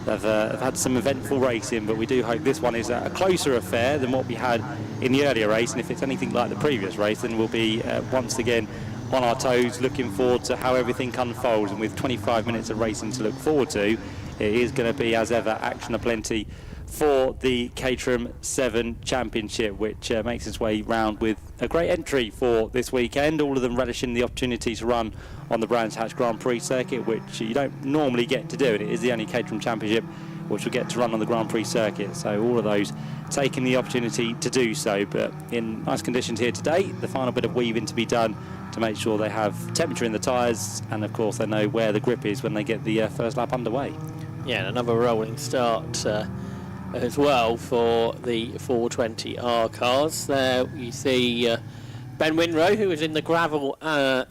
they've had some eventful racing, but we do hope this one is a closer affair than what we had in the earlier race, and if it's anything like the previous race, then we'll be once again on our toes, looking forward to how everything unfolds. And with 25 minutes of racing to look forward to, it is going to be, as ever, action aplenty for the Caterham 7 Championship, which makes its way round with a great entry for this weekend. All of them relishing the opportunity to run on the Brands Hatch Grand Prix circuit, which you don't normally get to do, and it is the only Caterham Championship which will get to run on the Grand Prix circuit. So all of those taking the opportunity to do so, but in nice conditions here today. The final bit of weaving to be done to make sure they have temperature in the tyres, and of course they know where the grip is when they get the first lap underway. Yeah, and another rolling start as well for the 420R cars. There you see Ben Winrow, who was in the gravel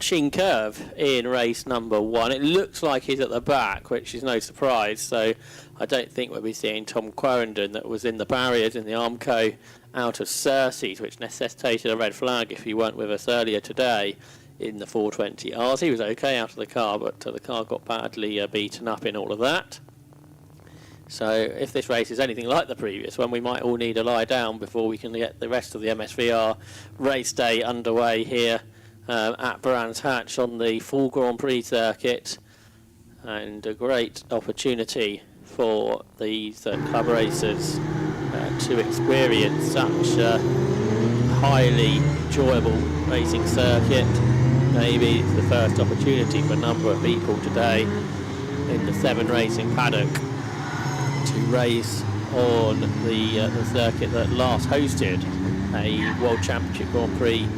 Sheen Curve in race number 1. It looks like he's at the back, which is no surprise, so I don't think we'll be seeing Tom Quarrendon, that was in the barriers in the Armco out of Cersei's, which necessitated a red flag if he weren't with us earlier today in the 420Rs. He was okay out of the car, but the car got badly beaten up in all of that. So if this race is anything like the previous one, we might all need a lie down before we can get the rest of the MSVR race day underway here at Brands Hatch on the full Grand Prix circuit, and a great opportunity for these club racers to experience such a highly enjoyable racing circuit. Maybe it's the first opportunity for a number of people today in the 7 racing paddock to race on the circuit that last hosted a World Championship Grand Prix,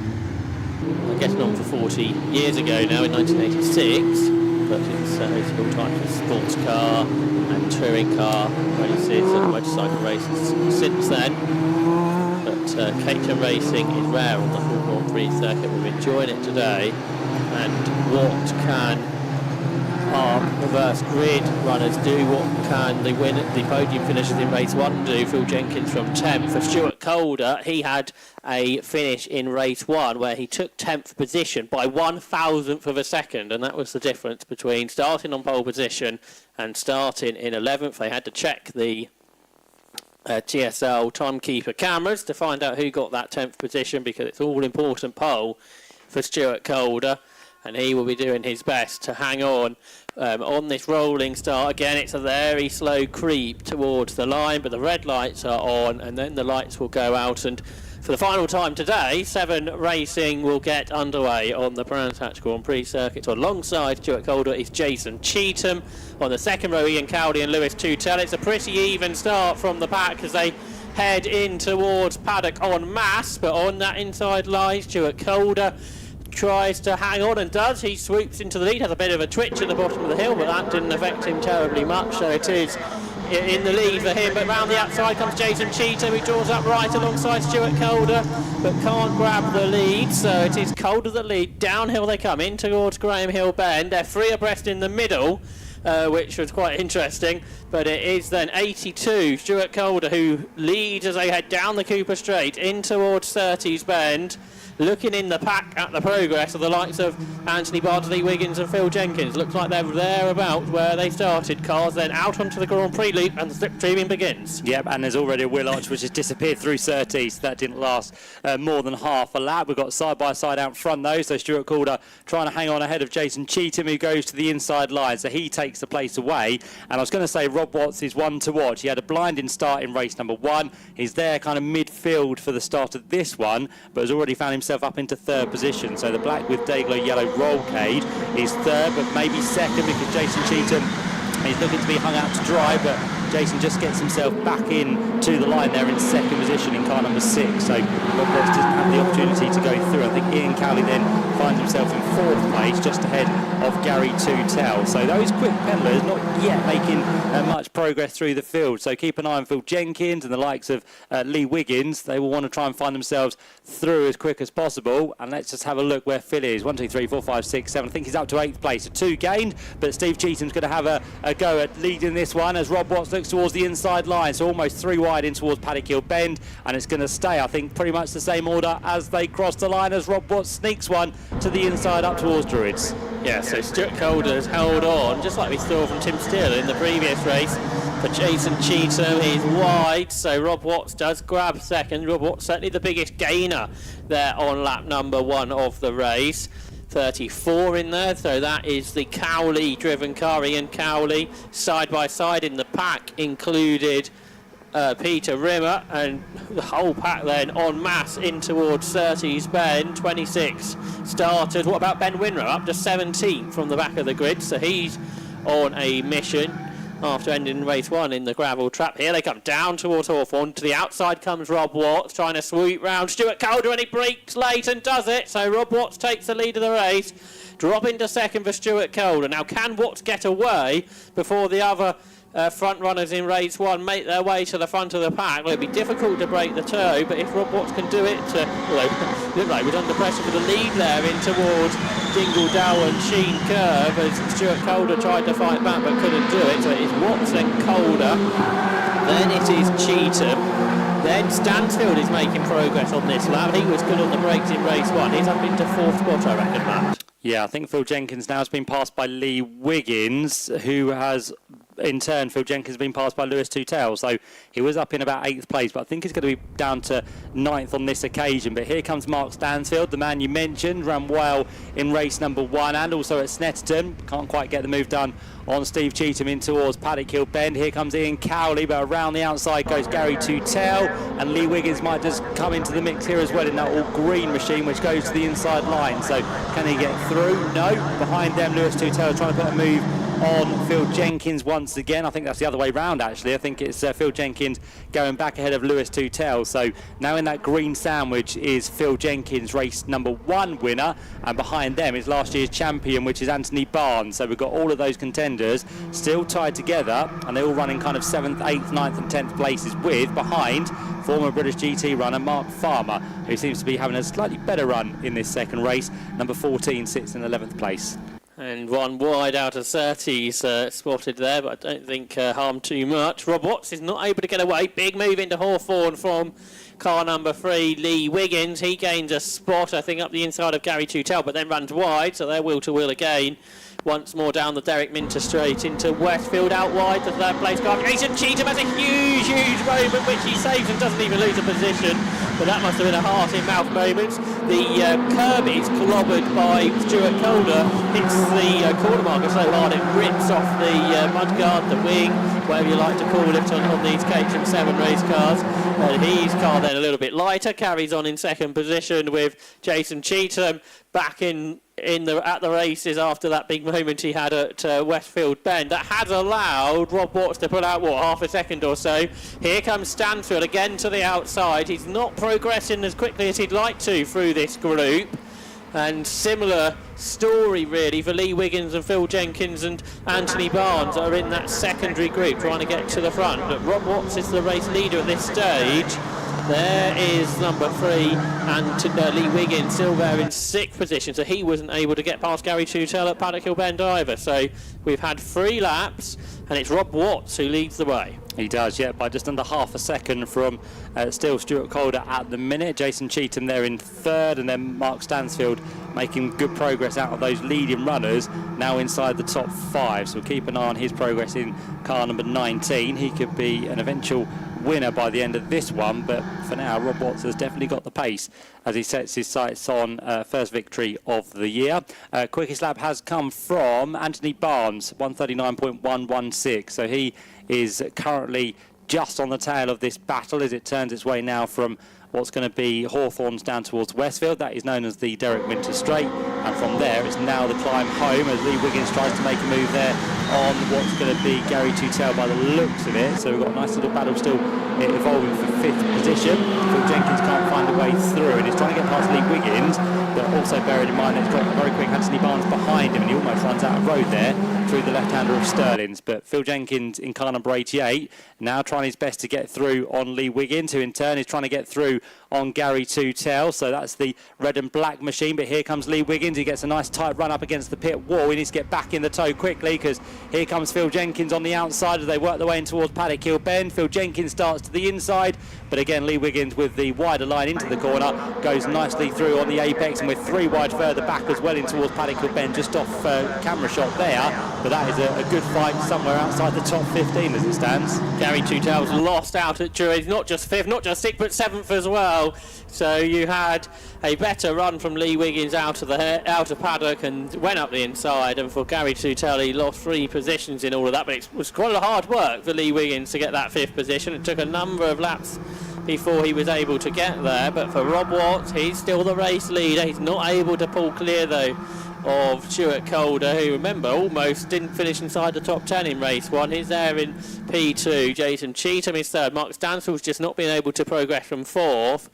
I guess not for 40 years ago now, in 1986, but it's hosted all types of sports car and touring car races and motorcycle races since then. But Caterham racing is rare on the full Grand Prix circuit. We've enjoyed it today, and what can our reverse grid runners do? What can the podium finishers in race 1 do? Phil Jenkins from 10th. For Stuart Calder, he had a finish in race 1 where he took 10th position by 1,000th of a second, and that was the difference between starting on pole position and starting in 11th. They had to check the TSL timekeeper cameras to find out who got that 10th position, because it's all important pole for Stuart Calder, and he will be doing his best to hang on this rolling start. Again, it's a very slow creep towards the line, but the red lights are on, and then the lights will go out, and For the final time today, 7 Racing will get underway on the Brands Hatch Grand Prix circuit. So alongside Stuart Calder is Jason Cheetham. On the second row, Ian Cowley and Lewis Tutell. It's a pretty even start from the pack as they head in towards paddock en masse. But on that inside line, Stuart Calder tries to hang on and does. He swoops into the lead, has a bit of a twitch at the bottom of the hill, but that didn't affect him terribly much. So it is in the lead for him, but round the outside comes Jason Cheetham, who draws up right alongside Stuart Calder, but can't grab the lead. So it is Calder the lead. Downhill they come in towards Graham Hill Bend. They're 3 abreast in the middle, which was quite interesting. But it is then 82 Stuart Calder who leads as they head down the Cooper Straight in towards Surtees Bend. Looking in the pack at the progress of the likes of Anthony Bardsley, Wiggins and Phil Jenkins. Looks like they're there about where they started. Cars then out onto the Grand Prix loop and the slipstreaming begins. Yep, and there's already a wheel arch which has disappeared through Surtees. That didn't last more than half a lap. We've got side-by-side out front though, so Stuart Calder trying to hang on ahead of Jason Cheetham, who goes to the inside line, so he takes the place away. And I was going to say Rob Watts is one to watch. He had a blinding start in race number 1. He's there kind of midfield for the start of this one, but has already found himself up into 3rd position. So the black with Dayglow yellow Rollcade is 3rd, but maybe 2nd because Jason Cheetham is looking to be hung out to dry, but Jason just gets himself back in to the line there in 2nd position in car number 6. So Rob Watts doesn't have the opportunity to go through. I think Ian Cowley then finds himself in 4th place, just ahead of Gary Tutell. So those quick pedallers not yet making much progress through the field. So keep an eye on Phil Jenkins and the likes of Lee Wiggins. They will want to try and find themselves through as quick as possible. And let's just have a look where Phil is. 1, 2, 3, 4, 5, 6, 7. I think he's up to 8th place. So 2 gained, but Steve Cheetham's going to have a go at leading this one as Rob Watts looks towards the inside line. So almost 3 wide in towards Paddock Hill Bend. And it's going to stay, I think, pretty much the same order as they cross the line as Rob Watts sneaks one to the inside up towards Druids. Yeah, so Stuart Calder's held on, just like we saw from Tim Steele in the previous race. For Jason Cheetham, he's wide, so Rob Watts does grab 2nd. Rob Watts certainly the biggest gainer there on lap number 1 of the race. 34 in there, so that is the Cowley-driven car. Ian Cowley, side by side in the pack, included Peter Rimmer, and the whole pack then en masse in towards Surtees Bend. 26 starters. What about Ben Winrow? Up to 17 from the back of the grid, so he's on a mission after ending race 1 in the gravel trap. Here they come down towards Hawthorne. To the outside comes Rob Watts, trying to sweep round Stuart Calder, and he breaks late and does it. So Rob Watts takes the lead of the race, dropping to 2nd for Stuart Calder. Now, can Watts get away before the other front runners in race 1 make their way to the front of the pack? Well, it'd be difficult to break the toe, but if Rob Watts can do it, look like we're under pressure for the lead there in towards Dingle Dow and Sheen Curve as Stuart Calder tried to fight back but couldn't do it. So it is Watts, then Calder, then it is Cheetham, then Stansfield is making progress on this lap. He was good on the brakes in race 1. He's up into 4th spot, I reckon, Matt. Yeah, I think Phil Jenkins now has been passed by Lee Wiggins, who has in turn, Phil Jenkins has been passed by Lewis Tutell. So he was up in about 8th place, but I think he's going to be down to 9th on this occasion. But here comes Mark Stansfield, the man you mentioned, ran well in race number 1 and also at Snetterton. Can't quite get the move done on Steve Cheetham in towards Paddock Hill Bend. Here comes Ian Cowley, but around the outside goes Gary Tutell, and Lee Wiggins might just come into the mix here as well in that all-green machine, which goes to the inside line. So can he get through? No. Behind them, Lewis Tutell trying to put a move on Phil Jenkins once again. I think that's the other way round, actually. I think it's Phil Jenkins going back ahead of Lewis Tutell. So now in that green sandwich is Phil Jenkins, race number 1 winner, and behind them is last year's champion, which is Anthony Barnes. So we've got all of those contenders still tied together, and they're all running kind of 7th, 8th, 9th and 10th places, with behind former British GT runner Mark Farmer, who seems to be having a slightly better run in this second race. Number 14 sits in 11th place. And one wide out of Surtees spotted there, but I don't think harmed too much. Rob Watts is not able to get away. Big move into Hawthorne from car number 3, Lee Wiggins. He gains a spot, I think, up the inside of Gary Tutell, but then runs wide, so they're wheel-to-wheel again. Once more down the Derek Minter straight into Westfield, out wide, the 3rd place car. Jason Cheetham has a huge moment, which he saves and doesn't even lose a position. But that must have been a heart-in-mouth moment. The curb is clobbered by Stuart Calder, hits the corner marker so hard it rips off the mudguard, the wing, whatever you like to call it on these KTM7 race cars. His car then a little bit lighter, carries on in second position with Jason Cheetham back at the races after that big moment he had at Westfield Bend. That has allowed Rob Watts to put out, half a second or so. Here comes Stansfield again to the outside. He's not progressing as quickly as he'd like to through this group. And similar story really for Lee Wiggins and Phil Jenkins and Anthony Barnes are in that secondary group trying to get to the front. But Rob Watts is the race leader at this stage. There is number 3, and Lee Wiggins still there in 6th position, so he wasn't able to get past Gary Tutel at Paddock Hill Bend either. So we've had 3 laps, and it's Rob Watts who leads the way. He does, yeah, by just under half a second from still Stuart Calder at the minute. Jason Cheetham there in 3rd, and then Mark Stansfield making good progress out of those leading runners, now inside the top 5. So we'll keep an eye on his progress in car number 19. He could be an eventual winner by the end of this one, but for now Rob Watts has definitely got the pace as he sets his sights on first victory of the year. Quickest lap has come from Anthony Barnes, 139.116, so he is currently just on the tail of this battle as it turns its way now from what's going to be Hawthorns down towards Westfield. That is known as the Derek Winter Straight, and from there it's now the climb home as Lee Wiggins tries to make a move there on what's going to be Gary Tutel by the looks of it. So we've got a nice little battle still evolving for 5th position. Phil Jenkins can't find a way through and he's trying to get past Lee Wiggins, but also bearing in mind that he's got very quick Anthony Barnes behind him and he almost runs out of road there through the left-hander of Sterling's. But Phil Jenkins in car number 88 now trying his best to get through on Lee Wiggins, who in turn is trying to get through on Gary Tutel. So that's the red and black machine, but here comes Lee Wiggins. He gets a nice tight run up against the pit wall. He needs to get back in the tow quickly because here comes Phil Jenkins on the outside as they work their way in towards Paddock Hill Bend. Phil Jenkins starts to the inside, but again Lee Wiggins with the wider line into the corner goes nicely through on the apex, and with 3 wide further back as well in towards Paddock Hill Bend, just off camera shot there. But that is a good fight somewhere outside the top 15 as it stands. Gary Tutel's lost out at Drury's, not just 5th, not just 6th, but 7th as well. So you had a better run from Lee Wiggins out of paddock and went up the inside, and for Gary Tutel he lost 3 positions in all of that, but it was quite a hard work for Lee Wiggins to get that 5th position. It took a number of laps before he was able to get there, but for Rob Watts, he's still the race leader. He's not able to pull clear though of Stuart Calder, who, remember, almost didn't finish inside the top 10 in race 1. He's there in P2. Jason Cheetham is 3rd. Mark Stansfield's just not been able to progress from 4th.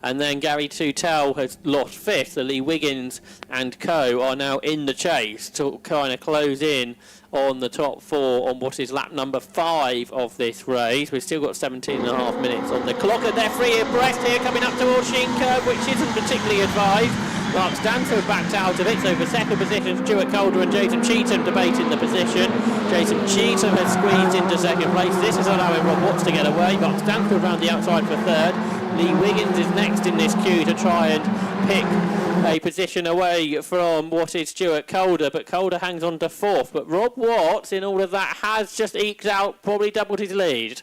And then Gary Tutel has lost 5th. So Lee Wiggins and co are now in the chase to kind of close in on the top 4 on what is lap number 5 of this race. We've still got 17.5 minutes on the clock, and they're free abreast here coming up towards Shinker, which isn't particularly advised. Mark Stansfield backed out of it, so for 2nd position Stuart Calder and Jason Cheetham debating the position. Jason Cheetham has squeezed into 2nd place. This is allowing Rob Watts to get away. Mark Stansfield round the outside for 3rd. Lee Wiggins is next in this queue to try and pick a position away from what is Stuart Calder, but Calder hangs on to 4th. But Rob Watts, in all of that, has just eked out, probably doubled his lead.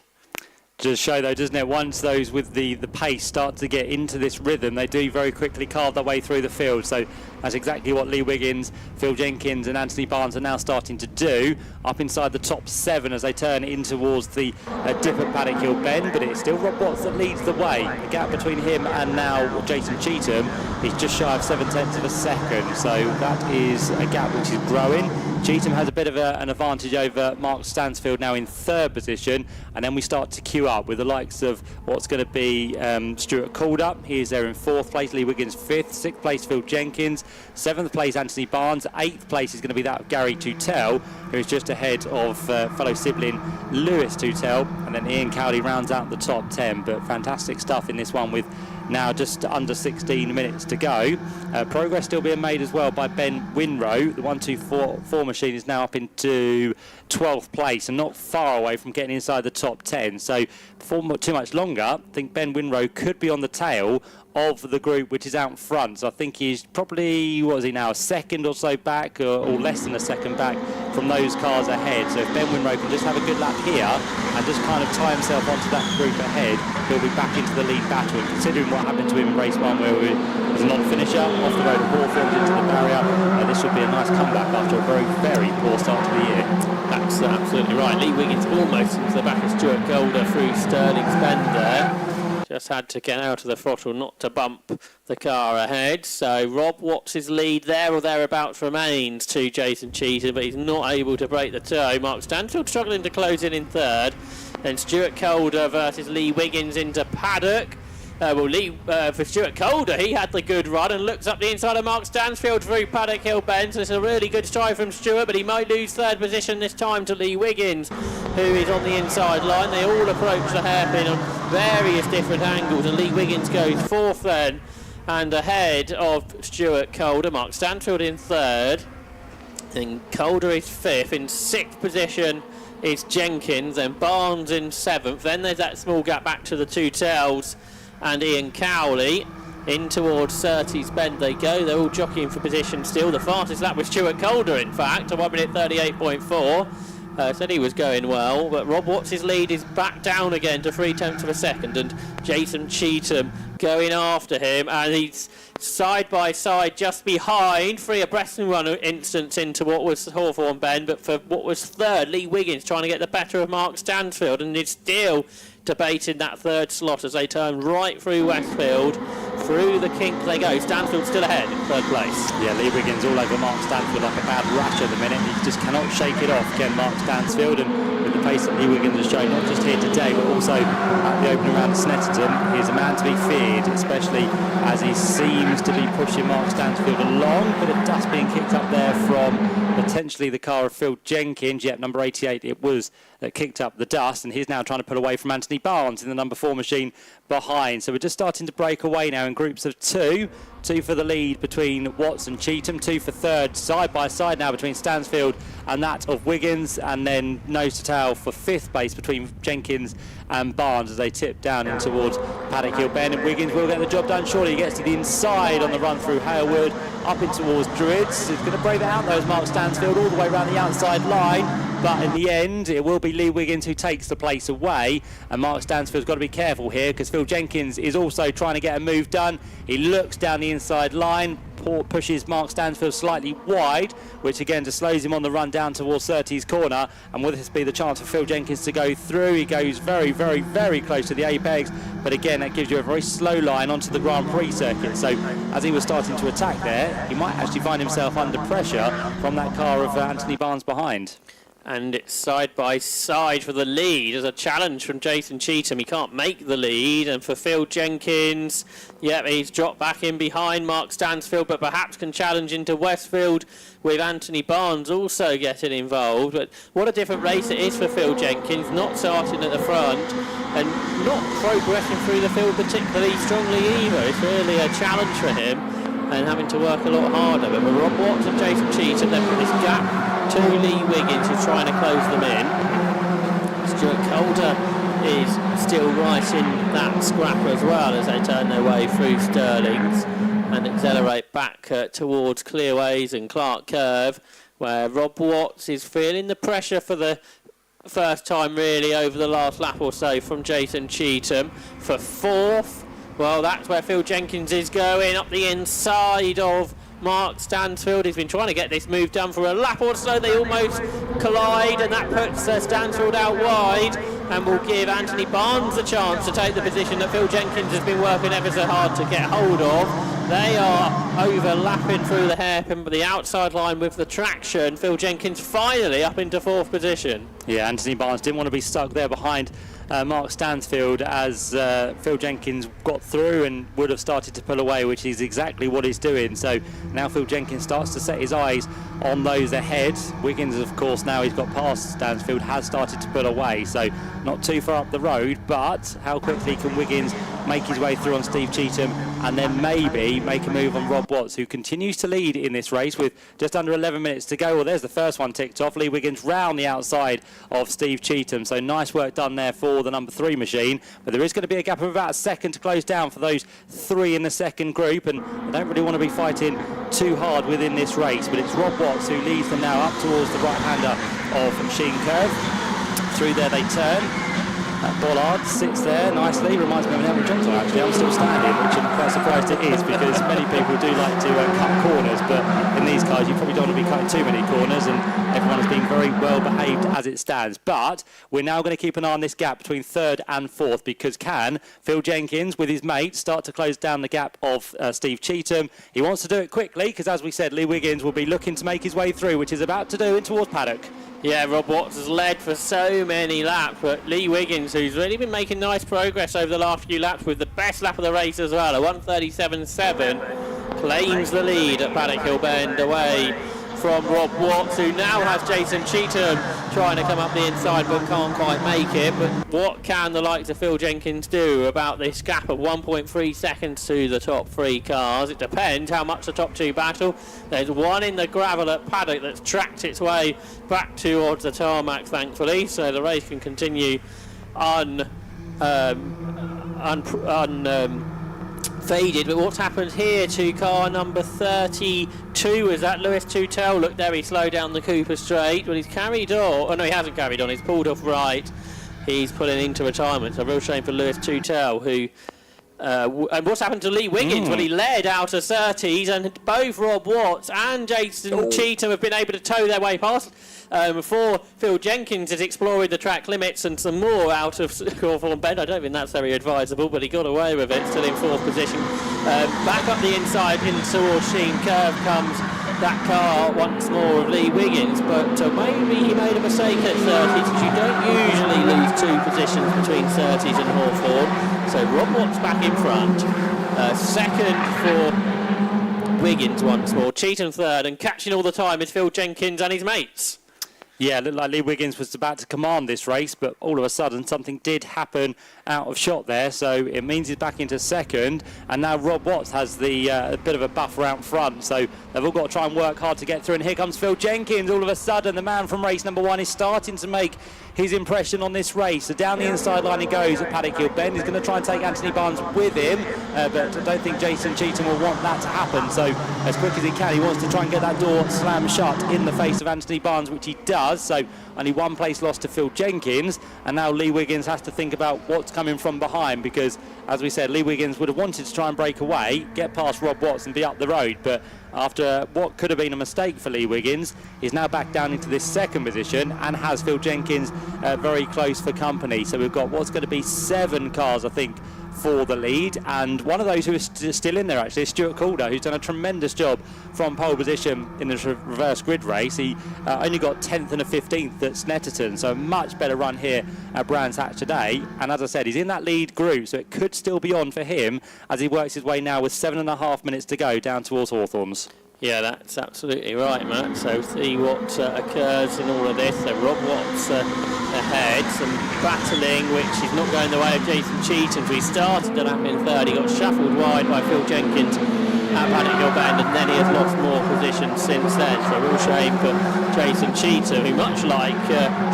Does show though, doesn't it? Once those with the pace start to get into this rhythm, they do very quickly carve their way through the field. So that's exactly what Lee Wiggins, Phil Jenkins and Anthony Barnes are now starting to do, up inside the top 7 as they turn in towards the dip at Paddock Hill Bend. But it's still Rob Watts that leads the way. The gap between him and now Jason Cheetham is just shy of 7/10 of a second. So that is a gap which is growing. Cheetham has a bit of an advantage over Mark Stansfield now in 3rd position, and then we start to queue up with the likes of what's going to be Stuart Calder. He is there in 4th place, Lee Wiggins 5th, 6th place Phil Jenkins, 7th place Anthony Barnes, 8th place is going to be that of Gary Tutel, who is just ahead of fellow sibling Lewis Tutel, and then Ian Cowley rounds out the top 10. But fantastic stuff in this one with now just under 16 minutes to go. Progress still being made as well by Ben Winrow. The 1-2-4 machine is now up into 12th place and not far away from getting inside the top 10. So before too much longer, I think Ben Winrow could be on the tail of the group, which is out front. So I think he's probably, what is he now, a second or so back, or less than a second back from those cars ahead. So if Ben Winrow can just have a good lap here and just kind of tie himself onto that group ahead, he'll be back into the lead battle. And considering what happened to him in race 1, where he was a non-finisher off the road of Hawthorne into the barrier, this would be a nice comeback after a very, very poor start to the year. That's absolutely right. Lee Wiggins almost into the back of Stuart Golder through Sterling's bend there. Just had to get out of the throttle not to bump the car ahead. So Rob Watts' lead there or thereabouts remains to Jason Cheetham, but he's not able to break the toe. Mark Stanfield struggling to close in third. Then Stuart Calder versus Lee Wiggins into paddock. For Stuart Calder, he had the good run and looks up the inside of Mark Stansfield through Paddock Hill Bend. So it's a really good stride from Stuart, but he might lose third position this time to Lee Wiggins, who is on the inside line. They all approach the hairpin on various different angles, and Lee Wiggins goes fourth then, and ahead of Stuart Calder. Mark Stansfield in third, and Calder is fifth. In sixth position is Jenkins, then Barnes in seventh. Then there's that small gap back to the two tails and Ian Cowley. In towards Surtees Bend they go. They're all jockeying for position still. The fastest lap was Stuart Calder, in fact, at 1 minute 38.4. Said he was going well, but Rob Watts' lead is back down again to 0.3 of a second, and Jason Cheetham going after him, and he's side by side just behind. Three abreast and run instance into what was Hawthorne Bend, but for what was third, Lee Wiggins trying to get the better of Mark Stansfield, and it's still debating that third slot as they turn right through Westfield. Through the kink they go. Stansfield still ahead in third place. Yeah, Lee Wiggins all over Mark Stansfield like a bad rash at the minute. He just cannot shake it off, again, Mark Stansfield. And with the pace that Lee Wiggins has shown, not just here today, but also at the opening round at Snetterton, he's a man to be feared, especially as he seems to be pushing Mark Stansfield along. Bit of dust being kicked up there from potentially the car of Phil Jenkins. Yep, number 88 it was that kicked up the dust, and he's now trying to pull away from Anthony Barnes in the number 4 machine behind. So we're just starting to break away now in groups of two for the lead between Watts and Cheetham, 2 for third, side by side now between Stansfield and that of Wiggins, and then nose to tail for fifth base between Jenkins and Barnes as they tip down in towards Paddock Hill Bend. And Wiggins will get the job done surely. He gets to the inside on the run through Halewood, up in towards Druids. He's going to break that out though as Mark Stansfield all the way around the outside line. But in the end, it will be Lee Wiggins who takes the place away. And Mark Stansfield's got to be careful here because Phil Jenkins is also trying to get a move done. He looks down the inside line, pushes Mark Stansfield slightly wide, which again just slows him on the run down towards Surtees corner. And will this be the chance for Phil Jenkins to go through? He goes very, very, very close to the apex. But again, that gives you a very slow line onto the Grand Prix circuit. So as he was starting to attack there, he might actually find himself under pressure from that car of Anthony Barnes behind. And it's side by side for the lead. There's a challenge from Jason Cheetham. He can't make the lead. And for Phil Jenkins, yep, he's dropped back in behind Mark Stansfield, but perhaps can challenge into Westfield with Anthony Barnes also getting involved. But what a different race it is for Phil Jenkins, not starting at the front and not progressing through the field particularly strongly either. It's really a challenge for him and having to work a lot harder. But with Rob Watts and Jason Cheetham, they've got this gap to Lee Wiggins, who's trying to close them in. Stuart Calder is still right in that scrap as well as they turn their way through Stirlings and accelerate back towards Clearways and Clark Curve, where Rob Watts is feeling the pressure for the first time really over the last lap or so from Jason Cheetham. For fourth, well, that's where Phil Jenkins is going, up the inside of Mark Stansfield. He's been trying to get this move done for a lap or so. They almost collide, and that puts Stansfield out wide and will give Anthony Barnes a chance to take the position that Phil Jenkins has been working ever so hard to get hold of. They are overlapping through the hairpin, but the outside line with the traction. Phil Jenkins finally up into fourth position. Yeah, Anthony Barnes didn't want to be stuck there behind Mark Stansfield as Phil Jenkins got through and would have started to pull away, which is exactly what he's doing. So now Phil Jenkins starts to set his eyes on those ahead. Wiggins, of course, now he's got past Stansfield, has started to pull away. So not too far up the road, but how quickly can Wiggins make his way through on Steve Cheetham, and then maybe make a move on Rob Watts, who continues to lead in this race with just under 11 minutes to go. Well, there's the first one ticked off. Lee Wiggins round the outside of Steve Cheetham, so nice work done there for the number 3 machine. But there is going to be a gap of about a second to close down for those 3 in the second group, and they don't really want to be fighting too hard within this race. But it's Rob Watts who leads them now up towards the right-hander of Sheen Curve. Through there they turn. Bollard sits there nicely, reminds me of an Elton John song actually. I'm still standing, which I'm quite surprised it is, because many people do like to cut corners, but in these cars you probably don't want to be cutting too many corners, and everyone has been very well behaved as it stands. But we're now going to keep an eye on this gap between 3rd and 4th, because can Phil Jenkins with his mate start to close down the gap of Steve Cheetham? He wants to do it quickly, because as we said, Lee Wiggins will be looking to make his way through, which is about to do in towards paddock. Yeah, Rob Watts has led for so many laps, but Lee Wiggins, who's really been making nice progress over the last few laps with the best lap of the race as well, a 1:37.7, claims the lead at Paddock Hill Bend away from Rob Watts, who now has Jason Cheetham trying to come up the inside but can't quite make it. But what can the likes of Phil Jenkins do about this gap of 1.3 seconds to the top 3 cars? It depends how much the top 2 battle. There's one in the gravel at Paddock that's tracked its way back towards the tarmac, thankfully, so the race can continue faded. But what's happened here to car number 32? Is that Lewis Tutel? Look there, he slowed down the Cooper Straight, but he's carried on. Oh no, he hasn't carried on, he's pulled off right. He's pulling into retirement. So a real shame for Lewis Tutel, who and what's happened to Lee Wiggins? Well, he led out of Surtees, and both Rob Watts and Jason Cheetham have been able to tow their way past before Phil Jenkins is exploring the track limits and some more out of Cawthorne Bend. I don't think that's very advisable, but he got away with it, still in 4th position. Back up the inside in towards Sheen Curve comes that car once more of Lee Wiggins, but maybe he made a mistake at Surtees, because you don't usually lose 2 positions between Surtees and Hawthorne. So Rob Watts back in front, second for Wiggins once more, Cheetham 3rd, and catching all the time is Phil Jenkins and his mates. Yeah, it looked like Lee Wiggins was about to command this race, but all of a sudden something did happen out of shot there, so it means he's back into 2nd, and now Rob Watts has the a bit of a buffer out front, so they've all got to try and work hard to get through. And here comes Phil Jenkins. All of a sudden, the man from race number 1 is starting to make his impression on this race. So down the inside line he goes at Paddock Hill Bend. He's going to try and take Anthony Barnes with him, but I don't think Jason Cheetham will want that to happen. So as quick as he can, he wants to try and get that door slammed shut in the face of Anthony Barnes, which he does. So only 1 place lost to Phil Jenkins, and now Lee Wiggins has to think about what's coming from behind, because as we said, Lee Wiggins would have wanted to try and break away, get past Rob Watts and be up the road, but after what could have been a mistake for Lee Wiggins, he's now back down into this 2nd position and has Phil Jenkins very close for company. So we've got what's going to be 7 cars, I think, for the lead, and one of those who is still in there actually is Stuart Calder, who's done a tremendous job from pole position in the reverse grid race. He only got 10th and a 15th at Snetterton, so a much better run here at Brands Hatch today, and as I said, he's in that lead group, so it could still be on for him as he works his way now with 7.5 minutes to go down towards Hawthorns. Yeah, that's absolutely right, Matt. So see what occurs in all of this. So Rob Watts ahead, some battling, which is not going the way of Jason Cheetham. So he started the lap in 3rd, he got shuffled wide by Phil Jenkins at Paddock Hill Bend, and then he has lost more positions since then. So a real shame for Jason Cheetham, who, much like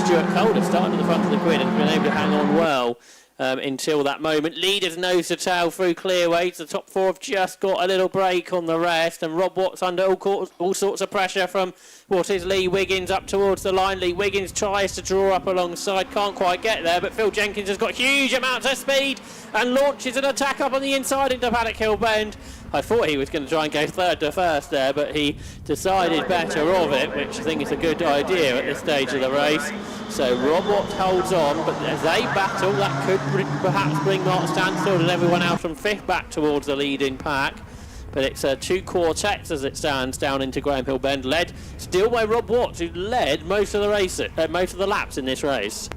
Stuart Calder, started at the front of the grid and has been able to hang on well until that moment. Leaders nose to tail through clear weights. The top 4 have just got a little break on the rest, and Rob Watts under all sorts of pressure from what is Lee Wiggins up towards the line. Lee Wiggins tries to draw up alongside, can't quite get there, but Phil Jenkins has got huge amounts of speed and launches an attack up on the inside into Paddock Hill Bend. I thought he was going to try and go 3rd to 1st there, but he decided better of it, which I think is a good idea at this stage of the race. So Rob Watts holds on, but as they battle, that could perhaps bring Mark Stansfield and everyone out from 5th back towards the leading pack. But it's 2 quartets as it stands down into Graham Hill Bend, led still by Rob Watts, who led most of the laps in this race.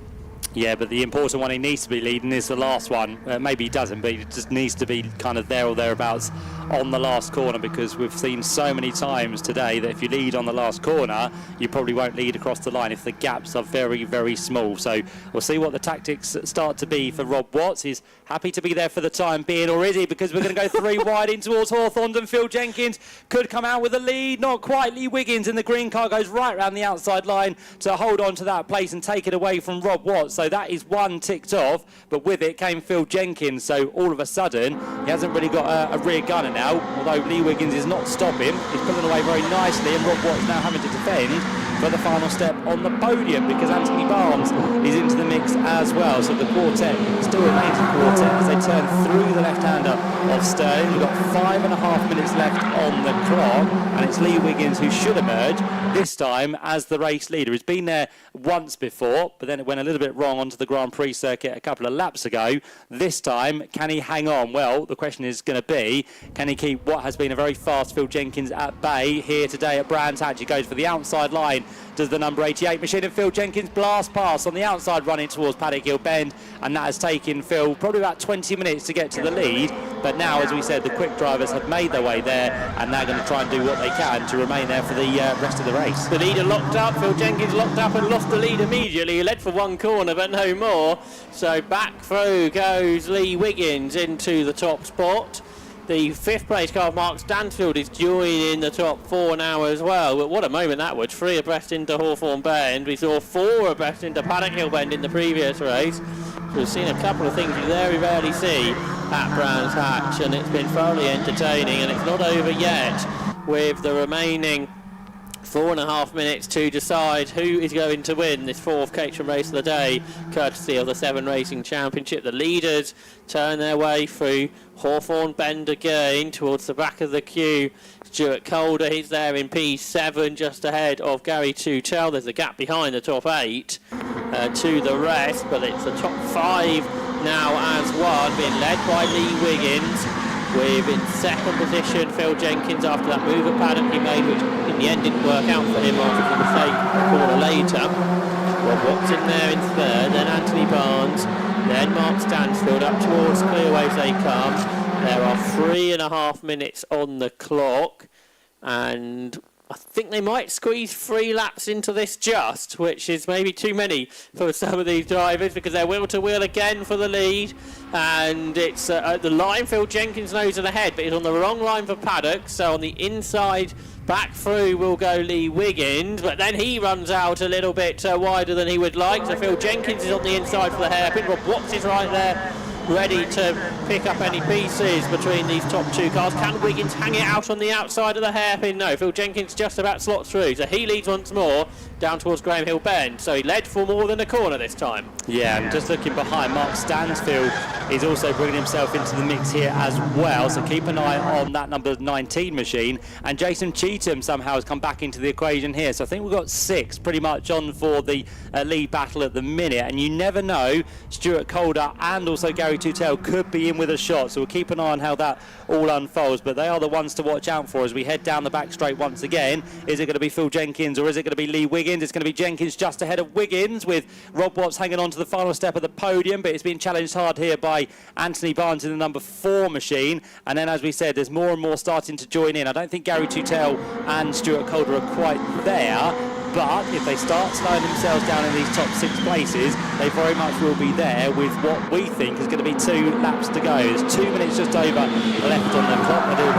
Yeah, but the important one he needs to be leading is the last one. Maybe he doesn't, but he just needs to be kind of there or thereabouts on the last corner, because we've seen so many times today that if you lead on the last corner, you probably won't lead across the line if the gaps are very, very small. So we'll see what the tactics start to be for Rob Watts. He's happy to be there for the time being, or is he? Because we're going to go 3 wide in towards Hawthorn, and Phil Jenkins could come out with a lead. Not quite. Lee Wiggins in the green car goes right round the outside line to hold on to that place and take it away from Rob Watts. So that is one ticked off, but with it came Phil Jenkins. So all of a sudden, he hasn't really got a rear gunner now, although Lee Wiggins is not stopping. He's pulling away very nicely, and Rob Watts now having to defend for the final step on the podium, because Anthony Barnes is into the mix as well. So the quartet still remains a quartet as they turn through the left-hander of Sterling. We've got 5.5 minutes left on the clock, and it's Lee Wiggins who should emerge this time as the race leader. He's been there once before, but then it went a little bit wrong onto the Grand Prix circuit a couple of laps ago. This time, can he hang on? Well, the question is going to be, can he keep what has been a very fast Phil Jenkins at bay here today at Brands Hatch? He goes for the outside line, does the number 88 machine, and Phil Jenkins blast past on the outside running towards Paddock Hill Bend, and that has taken Phil probably about 20 minutes to get to the lead. But now, as we said, the quick drivers have made their way there, and they're going to try and do what they can to remain there for the rest of the race. The leader locked up, Phil Jenkins locked up and lost the lead immediately. He led for one corner but no more. So back through goes Lee Wiggins into the top spot. The 5th place car, Mark Stansfield, is joining the top 4 now as well. But what a moment that was. 3 abreast into Hawthorn Bend. We saw 4 abreast into Paddock Hill Bend in the previous race. So we've seen a couple of things you very rarely see at Brands Hatch, and it's been thoroughly entertaining, and it's not over yet with the remaining 4.5 minutes to decide who is going to win this 4th Caterham race of the day, courtesy of the 7 Racing Championship. The leaders turn their way through Hawthorn Bend again towards the back of the queue. Stuart Calder, he's there in P7, just ahead of Gary Tutel. There's a gap behind the top 8 to the rest, but it's the top 5 now as one, being led by Lee Wiggins, with in 2nd position Phil Jenkins after that move at Paddock he made, which in the end didn't work out for him after the mistake a corner later. Rob Watts in there in 3rd, then Anthony Barnes, then Mark Stansfield up towards Clearway as they come. There are 3.5 minutes on the clock, and I think they might squeeze 3 laps into this just, which is maybe too many for some of these drivers, because they're wheel to wheel again for the lead, and it's at the line. Phil Jenkins knows it ahead, but he's on the wrong line for Paddock, so on the inside back through will go Lee Wiggins, but then he runs out a little bit wider than he would like, so Phil Jenkins is on the inside for the hairpin. Rob Watts is right there, ready to pick up any pieces between these top 2 cars. Can Wiggins hang it out on the outside of the hairpin? No, Phil Jenkins just about slots through, so he leads once more down towards Graham Hill Bend, so he led for more than a corner this time. Yeah, and just looking behind, Mark Stansfield is also bringing himself into the mix here as well, so keep an eye on that number 19 machine. And Jason Cheetham somehow has come back into the equation here, so I think we've got 6 pretty much on for the lead battle at the minute, and you never know, Stuart Calder and also Gary Tutel could be in with a shot, so we'll keep an eye on how that all unfolds, but they are the ones to watch out for as we head down the back straight once again. Is it going to be Phil Jenkins or is it going to be Lee Wiggins? It's going to be Jenkins just ahead of Wiggins, with Rob Watts hanging on to the final step of the podium, but it's been challenged hard here by Anthony Barnes in the number 4 machine. And then, as we said, there's more and more starting to join in. I don't think Gary Tutel and Stuart Calder are quite there, but if they start slowing themselves down in these top 6 places, they very much will be there with what we think is going to be 2 laps to go. There's 2 minutes just over left on the clock. They're doing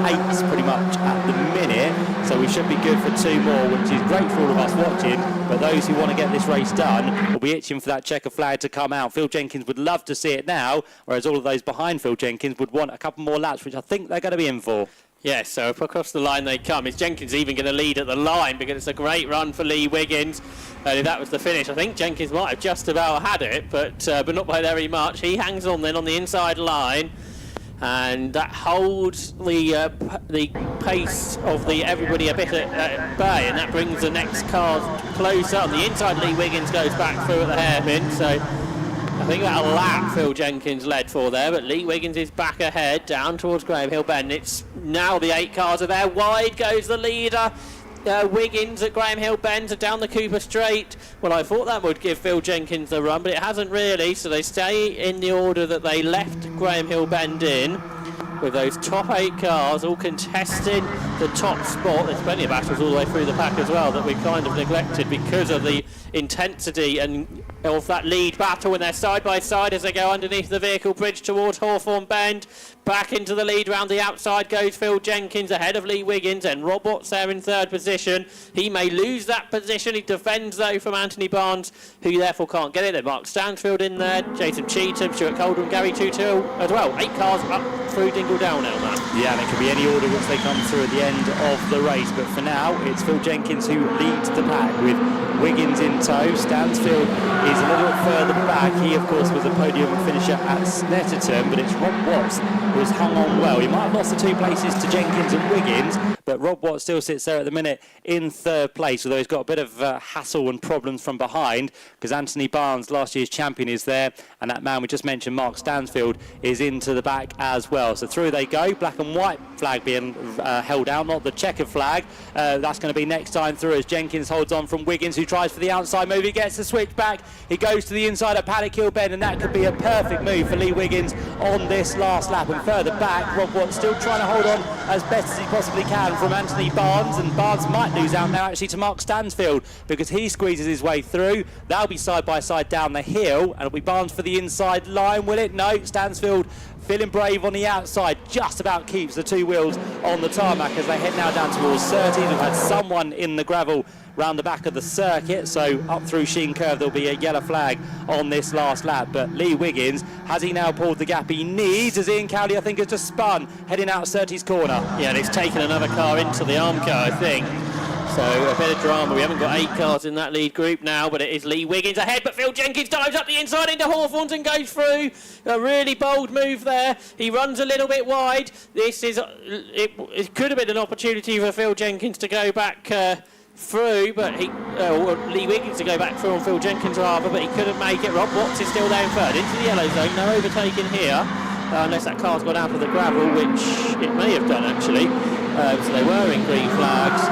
1:38 pretty much at the minute, so we should be good for 2 more, which is great for all of us watching, but those who want to get this race done will be itching for that checker flag to come out. Phil Jenkins would love to see it now, whereas all of those behind Phil Jenkins would want a couple more laps, which I think they're going to be in for. Yes, so up across the line they come. Is Jenkins even going to lead at the line, because it's a great run for Lee Wiggins? And if that was the finish, I think Jenkins might have just about had it, but not by very much. He hangs on then on the inside line, and that holds the pace of the everybody a bit at bay, and that brings the next car closer. On the inside, Lee Wiggins goes back through at the hairpin, so I think that a lap Phil Jenkins led for there, but Lee Wiggins is back ahead down towards Graham Hill Bend. It's now the 8 cars are there. Wide goes the leader Wiggins at Graham Hill Bend down the Cooper Straight. Well, I thought that would give Phil Jenkins the run, but it hasn't really, so they stay in the order that they left Graham Hill Bend in, with those top 8 cars all contesting the top spot. There's plenty of battles all the way through the pack as well that we kind of neglected because of the intensity and of that lead battle, and they're side by side as they go underneath the vehicle bridge towards Hawthorne Bend. Back into the lead round the outside goes Phil Jenkins ahead of Lee Wiggins, and Rob Watts there in 3rd position. He may lose that position. He defends though from Anthony Barnes, who therefore can't get it. There's Mark Stansfield in there, Jason Cheetham, Stuart Calder and Gary Tutil as well. 8 cars up through Dingle Down now, Matt. Yeah, and it could be any order which they come through at the end of the race, but for now it's Phil Jenkins who leads the pack with Wiggins in tow. Stansfield is a little further back. He of course was a podium finisher at Snetterton, but it's Rob Watts who has hung on well. He might have lost the 2 places to Jenkins and Wiggins, but Rob Watts still sits there at the minute in 3rd place, although he's got a bit of hassle and problems from behind because Anthony Barnes, last year's champion, is there, and that man we just mentioned, Mark Stansfield, is into the back as well. So through they go, black and white flag being held out, not the checkered flag. That's going to be next time through as Jenkins holds on from Wiggins, who tries for the outside move. He gets the switch back, he goes to the inside at Paddock Hill Bend, and that could be a perfect move for Lee Wiggins on this last lap. And further back, Rob Watts still trying to hold on as best as he possibly can from Anthony Barnes, and Barnes might lose out now actually to Mark Stansfield because he squeezes his way through. They'll be side by side down the hill, and it'll be Barnes for the inside line, will it? No, Stansfield feeling brave on the outside, just about keeps the 2 wheels on the tarmac as they head now down towards Surtees. We've had someone in the gravel round the back of the circuit, so up through Sheen Curve there'll be a yellow flag on this last lap. But Lee Wiggins, has he now pulled the gap he needs, as Ian Cowley I think has just spun heading out Surtees corner? Yeah, and it's taken another car into the arm car, I think. So a bit of drama. We haven't got 8 cars in that lead group now, but it is Lee Wiggins ahead, but Phil Jenkins dives up the inside into Hawthorns and goes through. A really bold move there. He runs a little bit wide. This is it could have been an opportunity for Phil Jenkins to go back through, but or Lee Wiggins to go back through on Phil Jenkins rather, but he couldn't make it. Rob Watts is still there in 3rd into the yellow zone. No overtaking here, unless that car's gone out of the gravel, which it may have done actually. So they were in green flags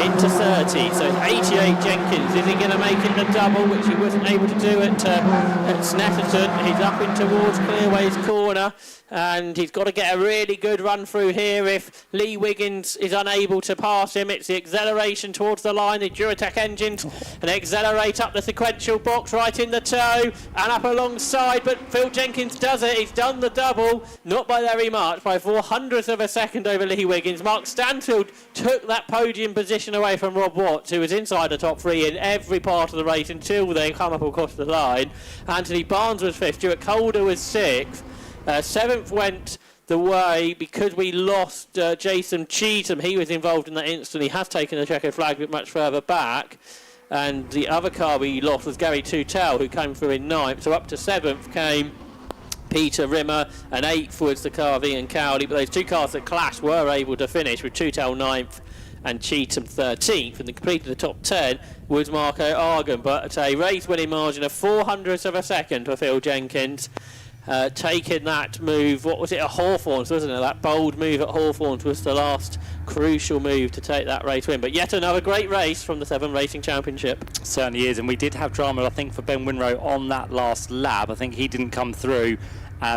into 30. So it's 88 Jenkins. Is he going to make it the double, which he wasn't able to do at Snetterton? He's up in towards Clearways corner, and he's got to get a really good run through here if Lee Wiggins is unable to pass him. It's the acceleration towards the line, the Duratec engines, and accelerate up the sequential box right in the toe and up alongside, but Phil Jenkins does it. He's done the double, not by very much, by 0.04 of a second over Lee Wiggins. Mark Stansfield took that podium position away from Rob Watts, who was inside the top 3 in every part of the race until they come up across the line. Anthony Barnes was 5th, Stuart Calder was 6th. 7th went the way because we lost Jason Cheetham. He was involved in that incident. He has taken the checkered flag a bit much further back. And the other car we lost was Gary Tutel, who came through in 9th. So up to 7th came Peter Rimmer, and 8th was the car of Ian Cowley. But those 2 cars that clashed were able to finish with Tutel 9th and Cheetham 13th, and the complete of the top 10 was Marco Argan. But a race-winning margin of 0.04 of a second for Phil Jenkins. Taking that move, what was it, at Hawthorns, wasn't it? That bold move at Hawthorns was the last crucial move to take that race win. But yet another great race from the 7 Racing Championship. Certainly is, and we did have drama, I think, for Ben Winrow on that last lap. I think he didn't come through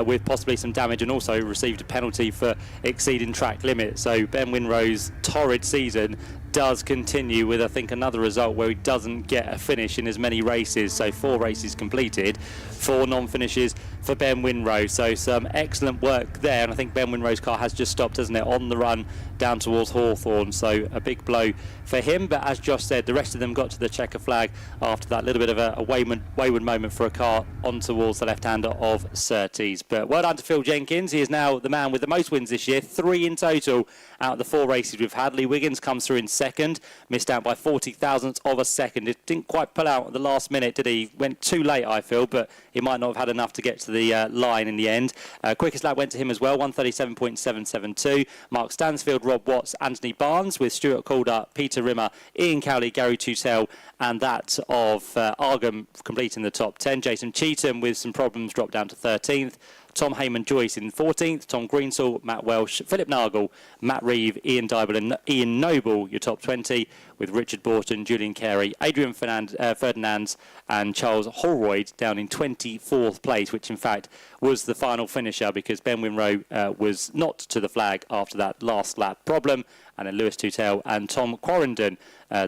with possibly some damage, and also received a penalty for exceeding track limit. So Ben Winrow's torrid season does continue with, I think, another result where he doesn't get a finish in as many races. So 4 races completed, 4 non-finishes for Ben Winrow. So some excellent work there, and I think Ben Winrow's car has just stopped, hasn't it, on the run down towards Hawthorne. So a big blow for him, but as Josh said, the rest of them got to the checker flag after that little bit of a wayward moment for a car on towards the left-hander of Surtees. But well done to Phil Jenkins. He is now the man with the most wins this year, 3 in total out of the 4 races we've had. Lee Wiggins comes through in 2nd, missed out by 40 thousandths of a second. It didn't quite pull out at the last minute, did he? Went too late, I feel, but he might not have had enough to get to the line in the end. Quickest lap went to him as well, 1:37.772. Mark Stansfield, Rob Watts, Anthony Barnes, with Stuart Calder, Peter Rimmer, Ian Cowley, Gary Tutel, and that of Argam completing the top 10. Jason Cheetham, with some problems, dropped down to 13th. Tom Heyman-Joyce in 14th, Tom Greensall, Matt Welsh, Philip Nagel, Matt Reeve, Ian Dybel and Ian Noble, your top 20, with Richard Borton, Julian Carey, Adrian Ferdinand and Charles Holroyd down in 24th place, which in fact was the final finisher because Ben Winrow was not to the flag after that last lap problem, and then Lewis Tutel and Tom Quarrendon,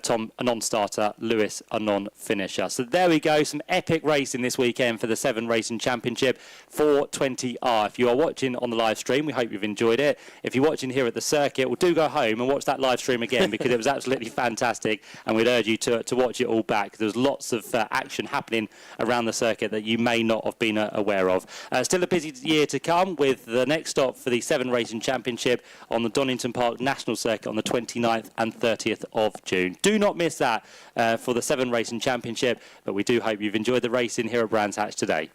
Tom a non-starter, Lewis a non-finisher. So there we go, some epic racing this weekend for the 7 Racing Championship 420R. If you are watching on the live stream, we hope you've enjoyed it. If you're watching here at the circuit, well, do go home and watch that live stream again because it was absolutely fantastic, and we'd urge you to watch it all back. There's lots of action happening around the circuit that you may not have been aware of. Still a busy year to come with the next stop for the 7 Racing Championship on the Donington Park National Circuit on the 29th and 30th of June. Do not miss that for the 7 Racing Championship, but we do hope you've enjoyed the racing here at Brands Hatch today.